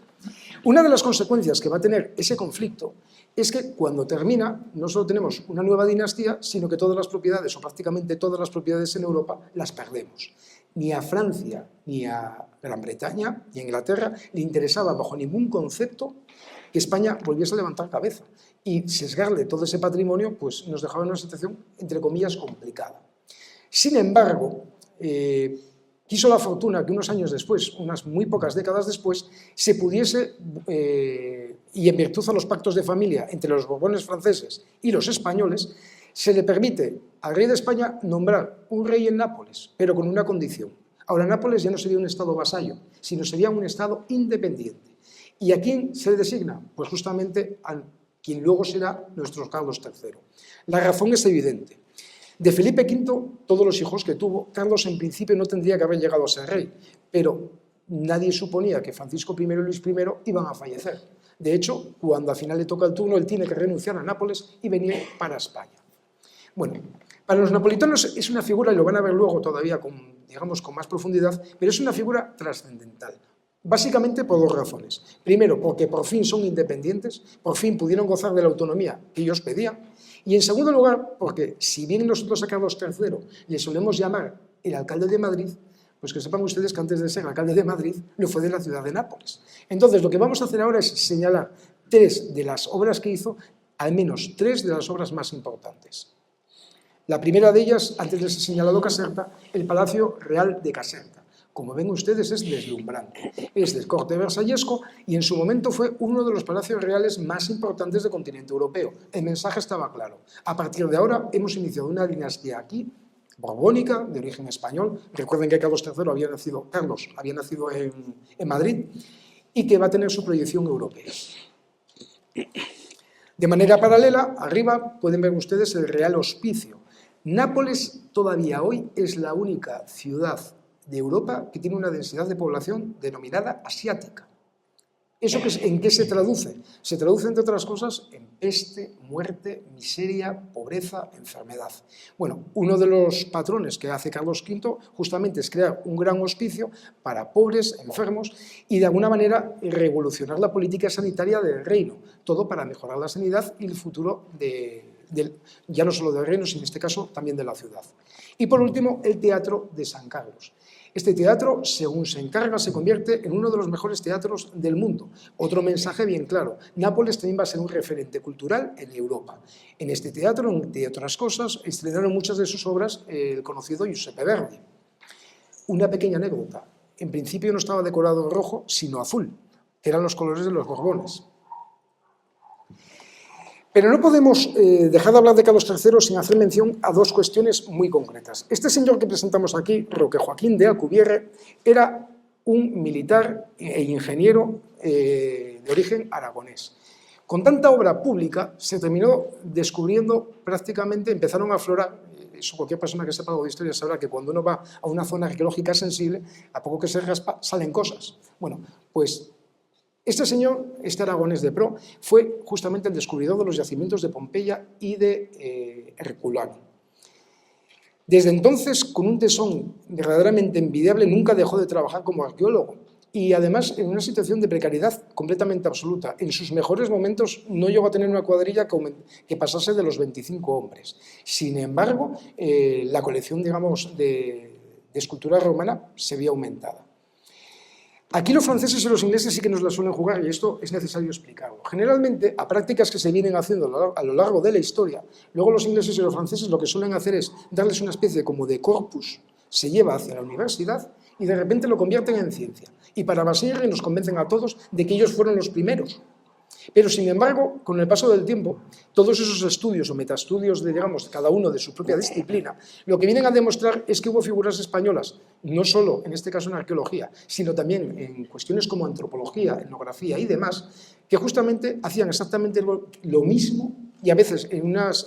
Una de las consecuencias que va a tener ese conflicto es que cuando termina, no solo tenemos una nueva dinastía, sino que todas las propiedades, o prácticamente todas las propiedades en Europa, las perdemos. Ni a Francia, ni a Gran Bretaña, ni a Inglaterra le interesaba bajo ningún concepto que España volviese a levantar cabeza. Y sesgarle todo ese patrimonio pues, nos dejaba en una situación, entre comillas, complicada. Sin embargo, quiso la fortuna que unos años después, unas muy pocas décadas después, se pudiese, y en virtud a los pactos de familia entre los Borbones franceses y los españoles, se le permite al rey de España nombrar un rey en Nápoles, pero con una condición. Ahora Nápoles ya no sería un estado vasallo, sino sería un estado independiente. ¿Y a quién se le designa? Pues justamente a quien luego será nuestro Carlos III. La razón es evidente. De Felipe V, todos los hijos que tuvo, Carlos en principio no tendría que haber llegado a ser rey, pero nadie suponía que Francisco I y Luis I iban a fallecer. De hecho, cuando al final le toca el turno, él tiene que renunciar a Nápoles y venir para España. Bueno, para los napolitanos es una figura, y lo van a ver luego todavía digamos, con más profundidad, pero es una figura trascendental. Básicamente por dos razones. Primero, porque por fin son independientes, por fin pudieron gozar de la autonomía que ellos pedían. Y en segundo lugar, porque si bien nosotros a Carlos III le solemos llamar el alcalde de Madrid, pues que sepan ustedes que antes de ser alcalde de Madrid, lo fue de la ciudad de Nápoles. Entonces, lo que vamos a hacer ahora es señalar tres de las obras que hizo, al menos tres de las obras más importantes. La primera de ellas, antes de ser señalado Caserta, el Palacio Real de Caserta. Como ven ustedes, es deslumbrante. Es del corte versallesco y en su momento fue uno de los palacios reales más importantes del continente europeo. El mensaje estaba claro. A partir de ahora hemos iniciado una dinastía aquí, borbónica, de origen español. Recuerden que Carlos III había nacido en Madrid y que va a tener su proyección europea. De manera paralela, arriba pueden ver ustedes el Real Hospicio. Nápoles todavía hoy es la única ciudad de Europa que tiene una densidad de población denominada asiática. ¿Eso en qué se traduce? Se traduce, entre otras cosas, en peste, muerte, miseria, pobreza, enfermedad. Bueno, uno de los patrones que hace Carlos V justamente es crear un gran hospicio para pobres, enfermos, y de alguna manera revolucionar la política sanitaria del reino, todo para mejorar la sanidad y el futuro ya no solo del reino, sino en este caso también de la ciudad. Y por último, el Teatro de San Carlos. Este teatro, según se encarga, se convierte en uno de los mejores teatros del mundo. Otro mensaje bien claro, Nápoles también va a ser un referente cultural en Europa. En este teatro, entre otras cosas, estrenaron muchas de sus obras el conocido Giuseppe Verdi. Una pequeña anécdota, en principio no estaba decorado rojo, sino azul, que eran los colores de los Borbones. Pero no podemos dejar de hablar de Carlos III sin hacer mención a dos cuestiones muy concretas. Este señor que presentamos aquí, Roque Joaquín de Alcubierre, era un militar e ingeniero de origen aragonés. Con tanta obra pública se terminó descubriendo prácticamente, empezaron a aflorar, eso cualquier persona que sepa algo de historia sabrá que cuando uno va a una zona arqueológica sensible, a poco que se raspa, salen cosas. Bueno, pues este señor, este aragonés de pro, fue justamente el descubridor de los yacimientos de Pompeya y de Herculano. Desde entonces, con un tesón verdaderamente envidiable, nunca dejó de trabajar como arqueólogo y además en una situación de precariedad completamente absoluta. En sus mejores momentos no llegó a tener una cuadrilla que pasase de los 25 hombres. Sin embargo, la colección, digamos, de escultura romana se vio aumentada. Aquí los franceses y los ingleses sí que nos la suelen jugar y esto es necesario explicarlo. Generalmente, a prácticas que se vienen haciendo a lo largo de la historia, luego los ingleses y los franceses lo que suelen hacer es darles una especie como de corpus, se lleva hacia la universidad y de repente lo convierten en ciencia. Y para vaciar nos convencen a todos de que ellos fueron los primeros. Pero, sin embargo, con el paso del tiempo, todos esos estudios o metaestudios de, digamos, cada uno de su propia disciplina, lo que vienen a demostrar es que hubo figuras españolas, no solo en este caso en arqueología, sino también en cuestiones como antropología, etnografía y demás, que justamente hacían exactamente lo mismo y a veces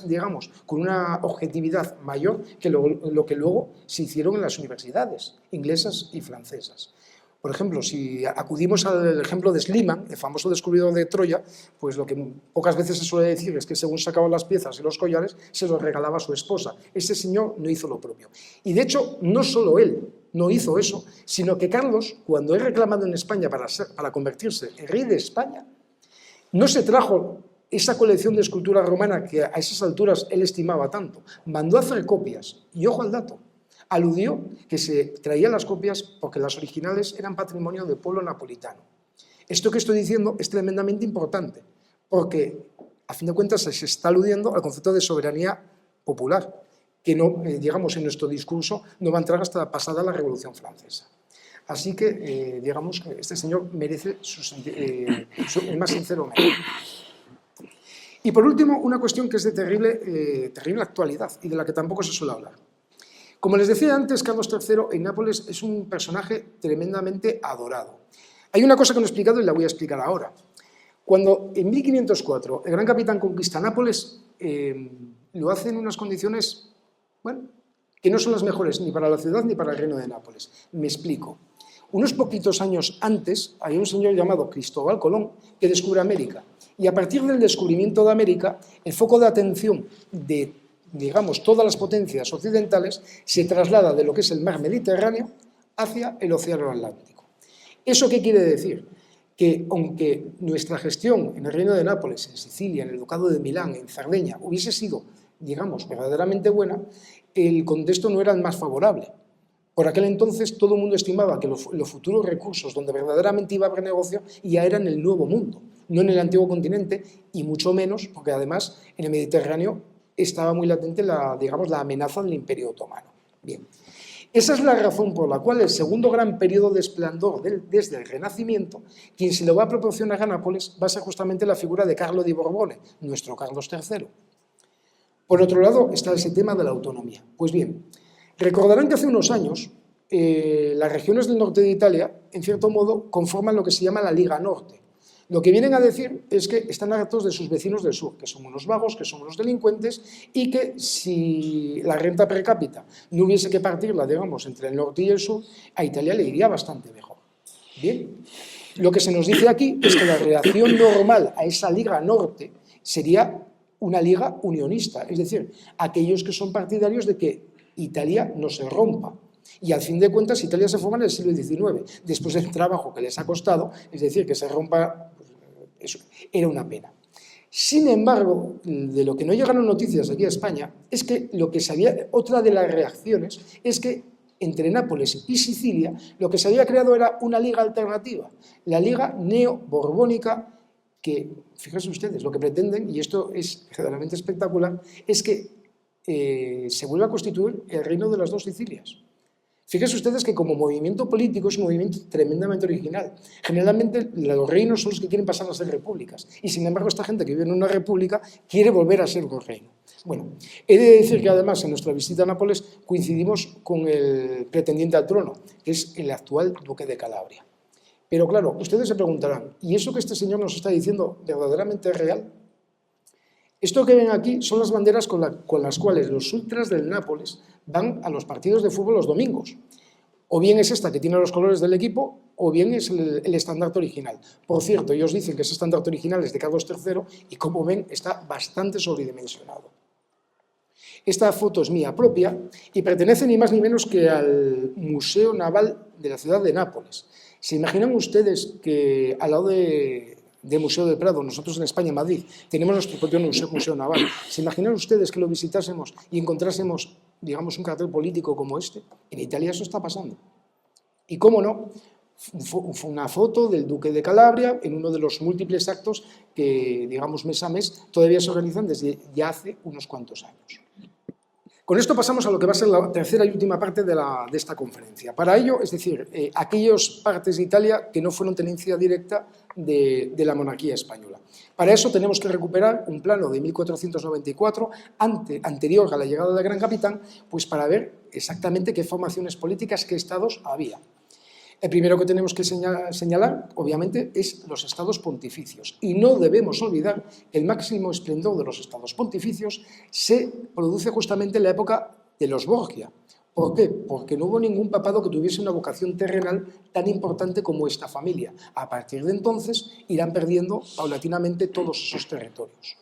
digamos, con una objetividad mayor que lo que luego se hicieron en las universidades inglesas y francesas. Por ejemplo, si acudimos al ejemplo de Schliemann, el famoso descubridor de Troya, pues lo que pocas veces se suele decir es que según sacaban las piezas y los collares, se los regalaba a su esposa. Ese señor no hizo lo propio. Y de hecho, no solo él no hizo eso, sino que Carlos, cuando es reclamado en España para convertirse en rey de España, no se trajo esa colección de escultura romana que a esas alturas él estimaba tanto. Mandó a hacer copias. Y ojo al dato. Aludió que se traían las copias porque las originales eran patrimonio del pueblo napolitano. Esto que estoy diciendo es tremendamente importante, porque a fin de cuentas se está aludiendo al concepto de soberanía popular, que no, digamos, en nuestro discurso no va a entrar hasta pasada la Revolución Francesa. Así que, digamos, que este señor merece el más sincero homenaje. Y por último, una cuestión que es de terrible actualidad y de la que tampoco se suele hablar. Como les decía antes, Carlos III en Nápoles es un personaje tremendamente adorado. Hay una cosa que no he explicado y la voy a explicar ahora. Cuando en 1504 el gran capitán conquista Nápoles, lo hace en unas condiciones, bueno, que no son las mejores ni para la ciudad ni para el reino de Nápoles. Me explico. Unos poquitos años antes hay un señor llamado Cristóbal Colón que descubre América. Y a partir del descubrimiento de América, el foco de atención de, digamos, todas las potencias occidentales se traslada de lo que es el mar Mediterráneo hacia el océano Atlántico. ¿Eso qué quiere decir? Que aunque nuestra gestión en el Reino de Nápoles, en Sicilia, en el Ducado de Milán, en Cerdeña, hubiese sido, digamos, verdaderamente buena, el contexto no era el más favorable. Por aquel entonces todo el mundo estimaba que los futuros recursos donde verdaderamente iba a haber negocio ya eran en el Nuevo Mundo, no en el antiguo continente, y mucho menos, porque además en el Mediterráneo estaba muy latente digamos, la amenaza del Imperio Otomano. Bien. Esa es la razón por la cual el segundo gran periodo de esplendor desde el Renacimiento, quien se lo va a proporcionar a Nápoles va a ser justamente la figura de Carlo di Borbone, nuestro Carlos III. Por otro lado está ese tema de la autonomía. Pues bien, recordarán que hace unos años las regiones del norte de Italia, en cierto modo, conforman lo que se llama la Liga Norte. Lo que vienen a decir es que están hartos de sus vecinos del sur, que son unos vagos, que son unos delincuentes, y que si la renta per cápita no hubiese que partirla, digamos, entre el norte y el sur, a Italia le iría bastante mejor. Bien, lo que se nos dice aquí es que la reacción normal a esa Liga Norte sería una liga unionista, es decir, aquellos que son partidarios de que Italia no se rompa. Y al fin de cuentas Italia se forma en el siglo XIX, después del trabajo que les ha costado, es decir, que se rompa, eso era una pena. Sin embargo, de lo que no llegaron noticias aquí a España, es que lo que sabía, otra de las reacciones es que entre Nápoles y Sicilia lo que se había creado era una liga alternativa, la Liga Neo-Borbónica, que, fíjense ustedes, lo que pretenden, y esto es verdaderamente espectacular, es que se vuelva a constituir el reino de las dos Sicilias. Fíjense ustedes que como movimiento político es un movimiento tremendamente original. Generalmente los reinos son los que quieren pasar a ser repúblicas y sin embargo esta gente que vive en una república quiere volver a ser un reino. Bueno, he de decir que además en nuestra visita a Nápoles coincidimos con el pretendiente al trono, que es el actual duque de Calabria. Pero claro, ustedes se preguntarán, ¿y eso que este señor nos está diciendo verdaderamente es real? Esto que ven aquí son las banderas con las cuales los ultras del Nápoles van a los partidos de fútbol los domingos. O bien es esta que tiene los colores del equipo, o bien es el estandarte original. Por cierto, ellos dicen que ese estandarte original es de Carlos III y, como ven, está bastante sobredimensionado. Esta foto es mía propia y pertenece ni más ni menos que al Museo Naval de la ciudad de Nápoles. ¿Se imaginan ustedes que al lado del Museo del Prado, nosotros en España, en Madrid, tenemos nuestro propio museo naval? ¿Se imaginan ustedes que lo visitásemos y encontrásemos, digamos, un cartel político como este? En Italia eso está pasando. Y cómo no, fue una foto del duque de Calabria en uno de los múltiples actos que, digamos, mes a mes todavía se organizan desde ya hace unos cuantos años. Con esto pasamos a lo que va a ser la tercera y última parte de esta conferencia. Para ello, es decir, aquellas partes de Italia que no fueron tenencia directa de la monarquía española. Para eso tenemos que recuperar un plano de 1494, anterior a la llegada del gran capitán, pues para ver exactamente qué formaciones políticas, qué estados había. El primero que tenemos que señalar, obviamente, es los estados pontificios. Y no debemos olvidar que el máximo esplendor de los estados pontificios se produce justamente en la época de los Borgia. ¿Por qué? Porque no hubo ningún papado que tuviese una vocación terrenal tan importante como esta familia. A partir de entonces irán perdiendo paulatinamente todos esos territorios.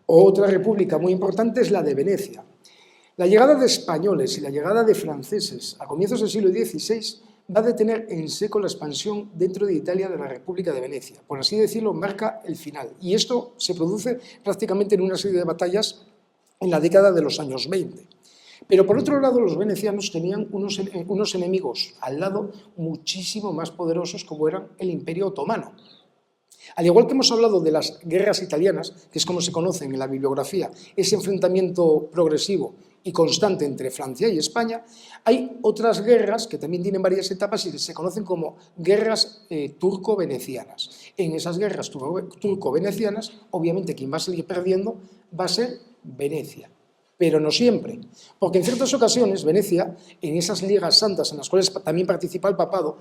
Otra república muy importante es la de Venecia. La llegada de españoles y la llegada de franceses a comienzos del siglo XVI va a detener en seco la expansión dentro de Italia de la República de Venecia. Por así decirlo, marca el final. Y esto se produce prácticamente en una serie de batallas en la década de los años 20. Pero por otro lado, los venecianos tenían unos enemigos al lado muchísimo más poderosos como eran el Imperio Otomano. Al igual que hemos hablado de las guerras italianas, que es como se conocen en la bibliografía, ese enfrentamiento progresivo y constante entre Francia y España, hay otras guerras que también tienen varias etapas y que se conocen como guerras turco-venecianas. En esas guerras turco-venecianas, obviamente quien va a salir perdiendo va a ser Venecia. Pero no siempre, porque en ciertas ocasiones Venecia, en esas ligas santas en las cuales también participa el papado,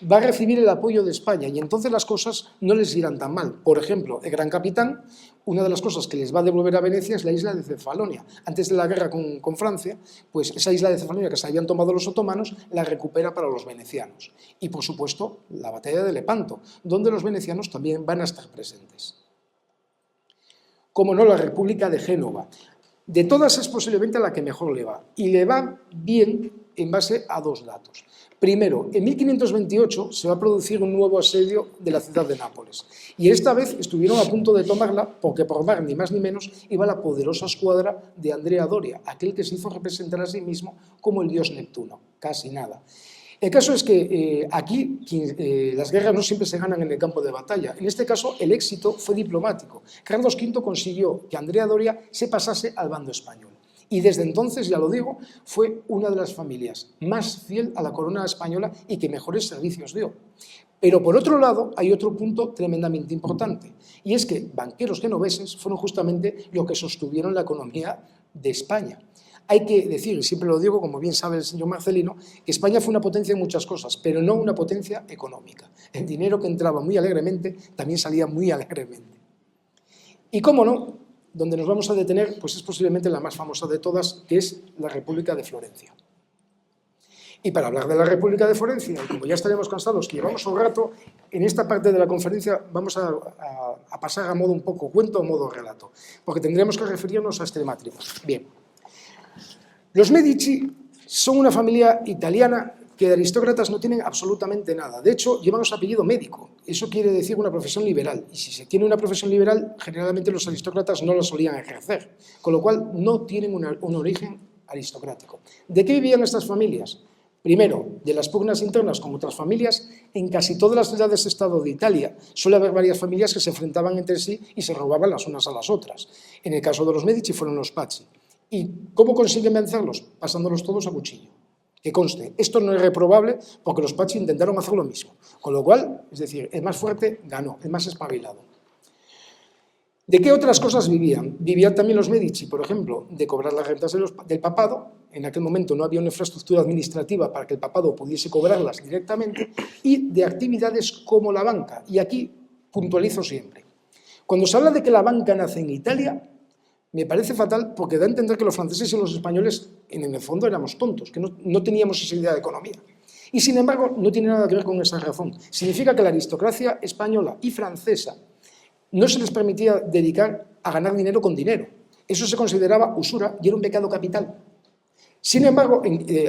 va a recibir el apoyo de España y entonces las cosas no les irán tan mal. Por ejemplo, el Gran Capitán, una de las cosas que les va a devolver a Venecia es la isla de Cefalonia. Antes de la guerra con Francia, pues esa isla de Cefalonia que se habían tomado los otomanos, la recupera para los venecianos. Y por supuesto, la batalla de Lepanto, donde los venecianos también van a estar presentes. Como no, la República de Génova. De todas es posiblemente la que mejor le va, y le va bien en base a dos datos. Primero, en 1528 se va a producir un nuevo asedio de la ciudad de Nápoles, y esta vez estuvieron a punto de tomarla porque por mar ni más ni menos iba la poderosa escuadra de Andrea Doria, aquel que se hizo representar a sí mismo como el dios Neptuno, casi nada. El caso es que aquí las guerras no siempre se ganan en el campo de batalla. En este caso, el éxito fue diplomático. Carlos V consiguió que Andrea Doria se pasase al bando español. Y desde entonces, ya lo digo, fue una de las familias más fiel a la corona española y que mejores servicios dio. Pero por otro lado, hay otro punto tremendamente importante, y es que banqueros genoveses fueron justamente los que sostuvieron la economía de España. Hay que decir, y siempre lo digo, como bien sabe el señor Marcelino, que España fue una potencia en muchas cosas, pero no una potencia económica. El dinero que entraba muy alegremente también salía muy alegremente. Y cómo no, donde nos vamos a detener, pues es posiblemente la más famosa de todas, que es la República de Florencia. Y para hablar de la República de Florencia, y como ya estaremos cansados que llevamos un rato, en esta parte de la conferencia vamos a pasar a modo un poco cuento o modo relato, porque tendremos que referirnos a este matrimonio. Bien. Los Medici son una familia italiana que de aristócratas no tienen absolutamente nada. De hecho, llevan su apellido médico. Eso quiere decir una profesión liberal. Y si se tiene una profesión liberal, generalmente los aristócratas no la solían ejercer. Con lo cual, no tienen un origen aristocrático. ¿De qué vivían estas familias? Primero, de las pugnas internas con otras familias. En casi todas las ciudades-estado de Italia suele haber varias familias que se enfrentaban entre sí y se robaban las unas a las otras. En el caso de los Medici fueron los Pazzi. ¿Y cómo consiguen vencerlos? Pasándolos todos a cuchillo. Que conste, esto no es reprobable porque los Pazzi intentaron hacer lo mismo. Con lo cual, es decir, el más fuerte ganó, el más espabilado. ¿De qué otras cosas vivían? Vivían también los Medici, por ejemplo, de cobrar las rentas del papado. En aquel momento no había una infraestructura administrativa para que el papado pudiese cobrarlas directamente, y de actividades como la banca. Y aquí puntualizo siempre. Cuando se habla de que la banca nace en Italia, me parece fatal porque da a entender que los franceses y los españoles en el fondo éramos tontos, que no teníamos esa idea de economía. Y sin embargo, no tiene nada que ver con esa razón. Significa que la aristocracia española y francesa no se les permitía dedicar a ganar dinero con dinero. Eso se consideraba usura y era un pecado capital. Sin embargo,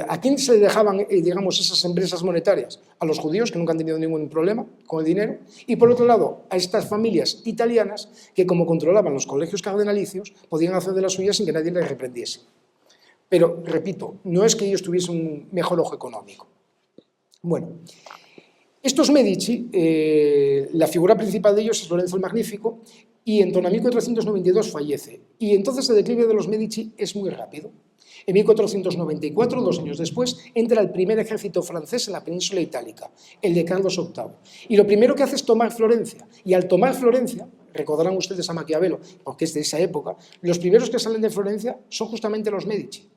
¿a quién se le dejaban, digamos, esas empresas monetarias? A los judíos, que nunca han tenido ningún problema con el dinero, y por otro lado, a estas familias italianas que, como controlaban los colegios cardenalicios, podían hacer de las suyas sin que nadie les reprendiese. Pero, repito, no es que ellos tuviesen un mejor ojo económico. Bueno, estos Medici, la figura principal de ellos es Lorenzo el Magnífico, y en torno a 1492 fallece. Y entonces el declive de los Medici es muy rápido. En 1494, 2 años después, entra el primer ejército francés en la península itálica, el de Carlos VIII. Y lo primero que hace es tomar Florencia. Y al tomar Florencia, recordarán ustedes a Maquiavelo, porque es de esa época, los primeros que salen de Florencia son justamente los Medici.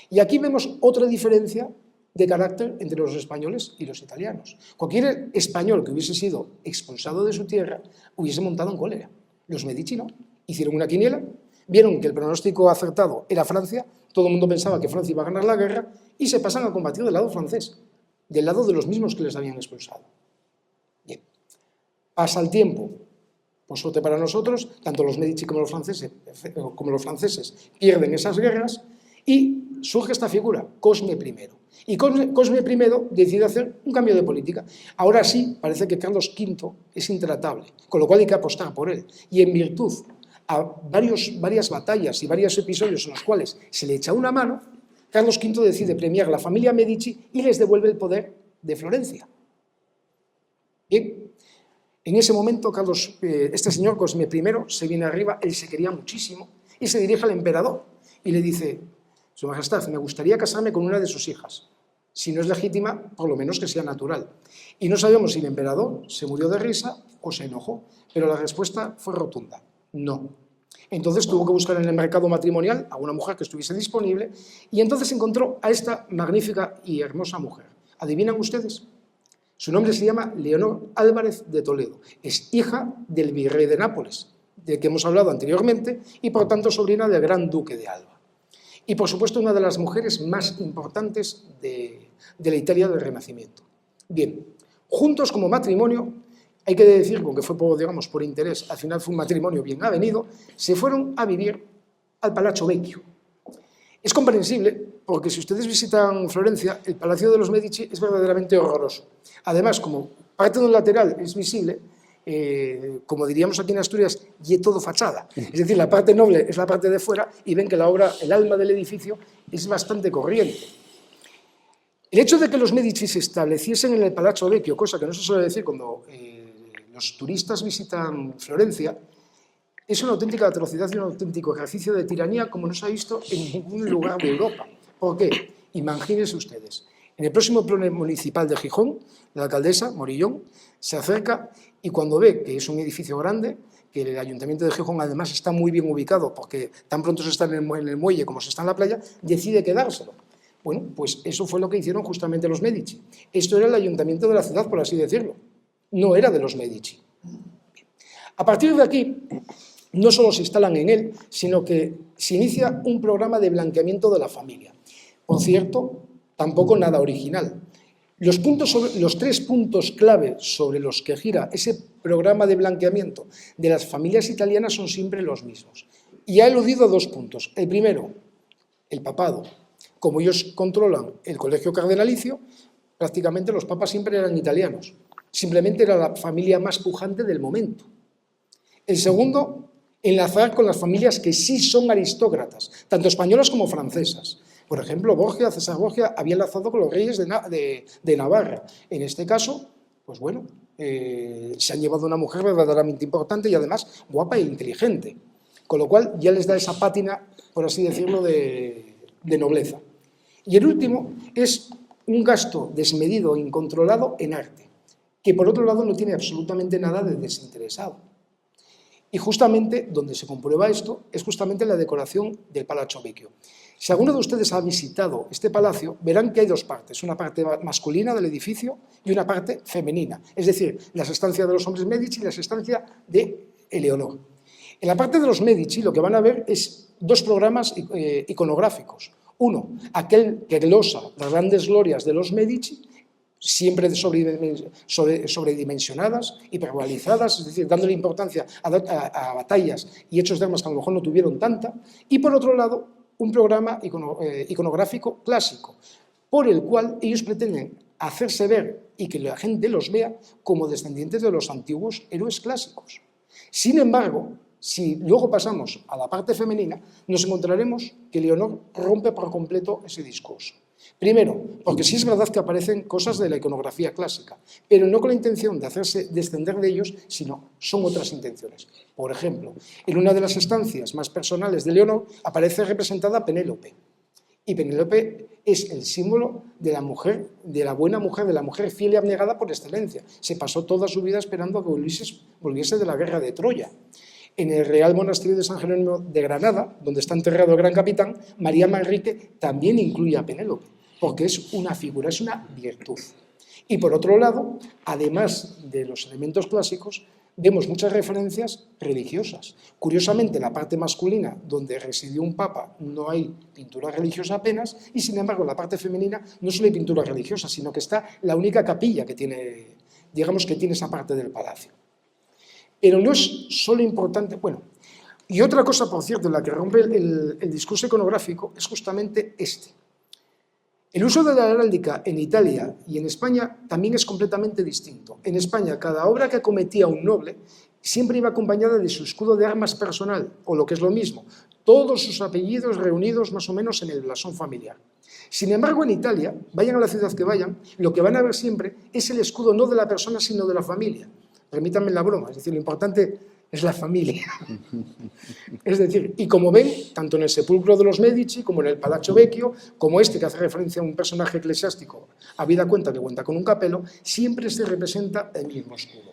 Y aquí vemos otra diferencia de carácter entre los españoles y los italianos. Cualquier español que hubiese sido expulsado de su tierra hubiese montado en cólera. Los Medici no. Hicieron una quiniela, vieron que el pronóstico acertado era Francia, todo el mundo pensaba que Francia iba a ganar la guerra y se pasan a combatir del lado francés, del lado de los mismos que les habían expulsado. Bien. Pasa el tiempo, por suerte para nosotros, tanto los Medici como los franceses pierden esas guerras y surge esta figura, Cosme I. Y Cosme I decide hacer un cambio de política. Ahora sí, parece que Carlos V es intratable, con lo cual hay que apostar por él. Y en virtud a varias batallas y varios episodios en los cuales se le echa una mano, Carlos V decide premiar a la familia Medici y les devuelve el poder de Florencia. Bien, En ese momento, este señor Cosme I se viene arriba, él se quería muchísimo, y se dirige al emperador y le dice: Su Majestad, me gustaría casarme con una de sus hijas. Si no es legítima, por lo menos que sea natural. Y no sabemos si el emperador se murió de risa o se enojó, pero la respuesta fue rotunda: no. Entonces tuvo que buscar en el mercado matrimonial a una mujer que estuviese disponible y entonces encontró a esta magnífica y hermosa mujer. ¿Adivinan ustedes? Su nombre se llama Leonor Álvarez de Toledo. Es hija del virrey de Nápoles, del que hemos hablado anteriormente, y por tanto sobrina del gran duque de Alba. Y por supuesto una de las mujeres más importantes de la Italia del Renacimiento. Bien, juntos como matrimonio, hay que decir, que fue por interés, al final fue un matrimonio bien avenido, se fueron a vivir al Palazzo Vecchio. Es comprensible porque si ustedes visitan Florencia, el Palacio de los Medici es verdaderamente horroroso. Además, como parte de un lateral es visible, como diríamos aquí en Asturias, y todo fachada. Es decir, la parte noble es la parte de fuera y ven que la obra, el alma del edificio, es bastante corriente. El hecho de que los Medici se estableciesen en el Palazzo Vecchio, cosa que no se suele decir cuando los turistas visitan Florencia, es una auténtica atrocidad y un auténtico ejercicio de tiranía como no se ha visto en ningún lugar de Europa. ¿Por qué? Imagínense ustedes. En el próximo pleno municipal de Gijón, la alcaldesa, Morillón, se acerca y cuando ve que es un edificio grande, que el Ayuntamiento de Gijón además está muy bien ubicado porque tan pronto se está en el muelle como se está en la playa, decide quedárselo. Bueno, pues eso fue lo que hicieron justamente los Medici. Esto era el ayuntamiento de la ciudad, por así decirlo. No era de los Medici. A partir de aquí, no solo se instalan en él, sino que se inicia un programa de blanqueamiento de la familia. Por cierto, tampoco nada original. Los 3 puntos clave sobre los que gira ese programa de blanqueamiento de las familias italianas son siempre los mismos. Y ha eludido 2 puntos. El primero, el papado. Como ellos controlan el colegio cardenalicio, prácticamente los papas siempre eran italianos. Simplemente era la familia más pujante del momento. El segundo, enlazar con las familias que sí son aristócratas, tanto españolas como francesas. Por ejemplo, Borgia, César Borgia, había enlazado con los reyes de Navarra. En este caso, pues bueno, se han llevado una mujer verdaderamente importante y además guapa e inteligente. Con lo cual ya les da esa pátina, por así decirlo, de nobleza. Y el último es un gasto desmedido e incontrolado en arte, que por otro lado no tiene absolutamente nada de desinteresado. Y justamente donde se comprueba esto es justamente la decoración del Palazzo Vecchio. Si alguno de ustedes ha visitado este palacio, verán que hay 2 partes, una parte masculina del edificio y una parte femenina, es decir, las estancias de los hombres Medici y las estancias de Eleonor. En la parte de los Medici lo que van a ver es 2 programas iconográficos. Uno, aquel que glosa las grandes glorias de los Medici, siempre sobredimensionadas, hiperbolizadas, es decir, dándole importancia a batallas y hechos de armas que a lo mejor no tuvieron tanta, y por otro lado, un programa iconográfico clásico, por el cual ellos pretenden hacerse ver y que la gente los vea como descendientes de los antiguos héroes clásicos. Sin embargo, si luego pasamos a la parte femenina, nos encontraremos que Leonor rompe por completo ese discurso. Primero, porque sí es verdad que aparecen cosas de la iconografía clásica, pero no con la intención de hacerse descender de ellos, sino son otras intenciones. Por ejemplo, en una de las estancias más personales de Leonor aparece representada Penélope. Y Penélope es el símbolo de la mujer, de la buena mujer, de la mujer fiel y abnegada por excelencia. Se pasó toda su vida esperando a que Ulises volviese de la guerra de Troya. En el Real Monasterio de San Jerónimo de Granada, donde está enterrado el gran capitán, María Manrique también incluye a Penélope, porque es una figura, es una virtud. Y por otro lado, además de los elementos clásicos, vemos muchas referencias religiosas. Curiosamente, en la parte masculina, donde residió un papa, no hay pintura religiosa apenas, y sin embargo, en la parte femenina no solo hay pintura religiosa, sino que está la única capilla que tiene, digamos, que tiene esa parte del palacio. Pero no es solo importante, bueno, y otra cosa, por cierto, en la que rompe el discurso iconográfico es justamente este. El uso de la heráldica en Italia y en España también es completamente distinto. En España, cada obra que cometía un noble siempre iba acompañada de su escudo de armas personal, o lo que es lo mismo, todos sus apellidos reunidos más o menos en el blasón familiar. Sin embargo, en Italia, vayan a la ciudad que vayan, lo que van a ver siempre es el escudo no de la persona, sino de la familia. permítanme la broma, es decir, lo importante es la familia. Es decir, y como ven, tanto en el sepulcro de los Medici, como en el Palazzo Vecchio, como este que hace referencia a un personaje eclesiástico, habida cuenta que cuenta con un capelo, siempre se representa el mismo escudo.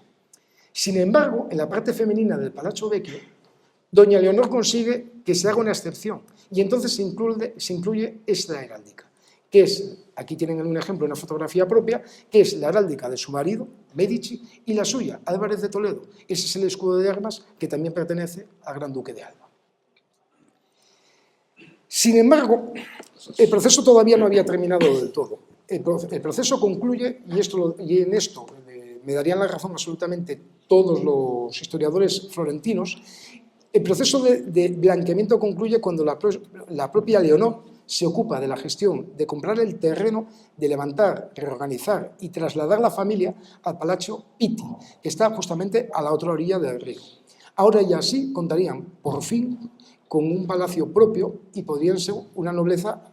Sin embargo, en la parte femenina del Palazzo Vecchio, doña Leonor consigue que se haga una excepción, y entonces se incluye esta heráldica, que es, aquí tienen un ejemplo, una fotografía propia, que es la heráldica de su marido, Medici, y la suya, Álvarez de Toledo. Ese es el escudo de armas que también pertenece al Gran Duque de Alba. Sin embargo, el proceso todavía no había terminado del todo. El proceso concluye, y en esto me darían la razón absolutamente todos los historiadores florentinos. El proceso de blanqueamiento concluye cuando la propia Leonor se ocupa de la gestión de comprar el terreno, de levantar, reorganizar y trasladar la familia al Palazzo Pitti, que está justamente a la otra orilla del río. Ahora ya sí contarían, por fin, con un palacio propio y podrían ser una nobleza,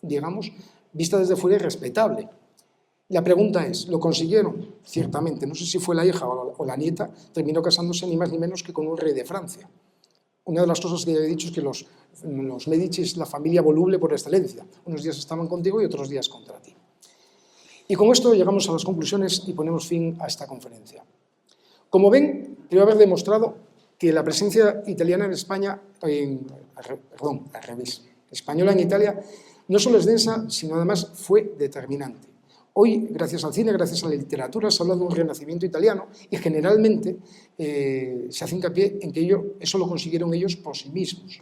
digamos, vista desde fuera y respetable. La pregunta es, ¿lo consiguieron? Ciertamente, no sé si fue la hija o la nieta, terminó casándose ni más ni menos que con un rey de Francia. Una de las cosas que he dicho es que los Medici es la familia voluble por excelencia. Unos días estaban contigo y otros días contra ti. Y con esto llegamos a las conclusiones y ponemos fin a esta conferencia. Como ven, creo haber demostrado que la presencia italiana en España, al revés, española en Italia, no solo es densa, sino además fue determinante. Hoy, gracias al cine, gracias a la literatura, se habla de un renacimiento italiano y generalmente se hace hincapié en que eso lo consiguieron ellos por sí mismos.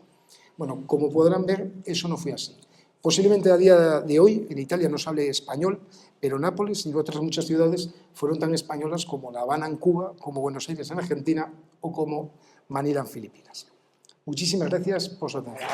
Bueno, como podrán ver, eso no fue así. Posiblemente a día de hoy en Italia no se hable español, pero Nápoles y otras muchas ciudades fueron tan españolas como La Habana en Cuba, como Buenos Aires en Argentina o como Manila en Filipinas. Muchísimas gracias por su atención.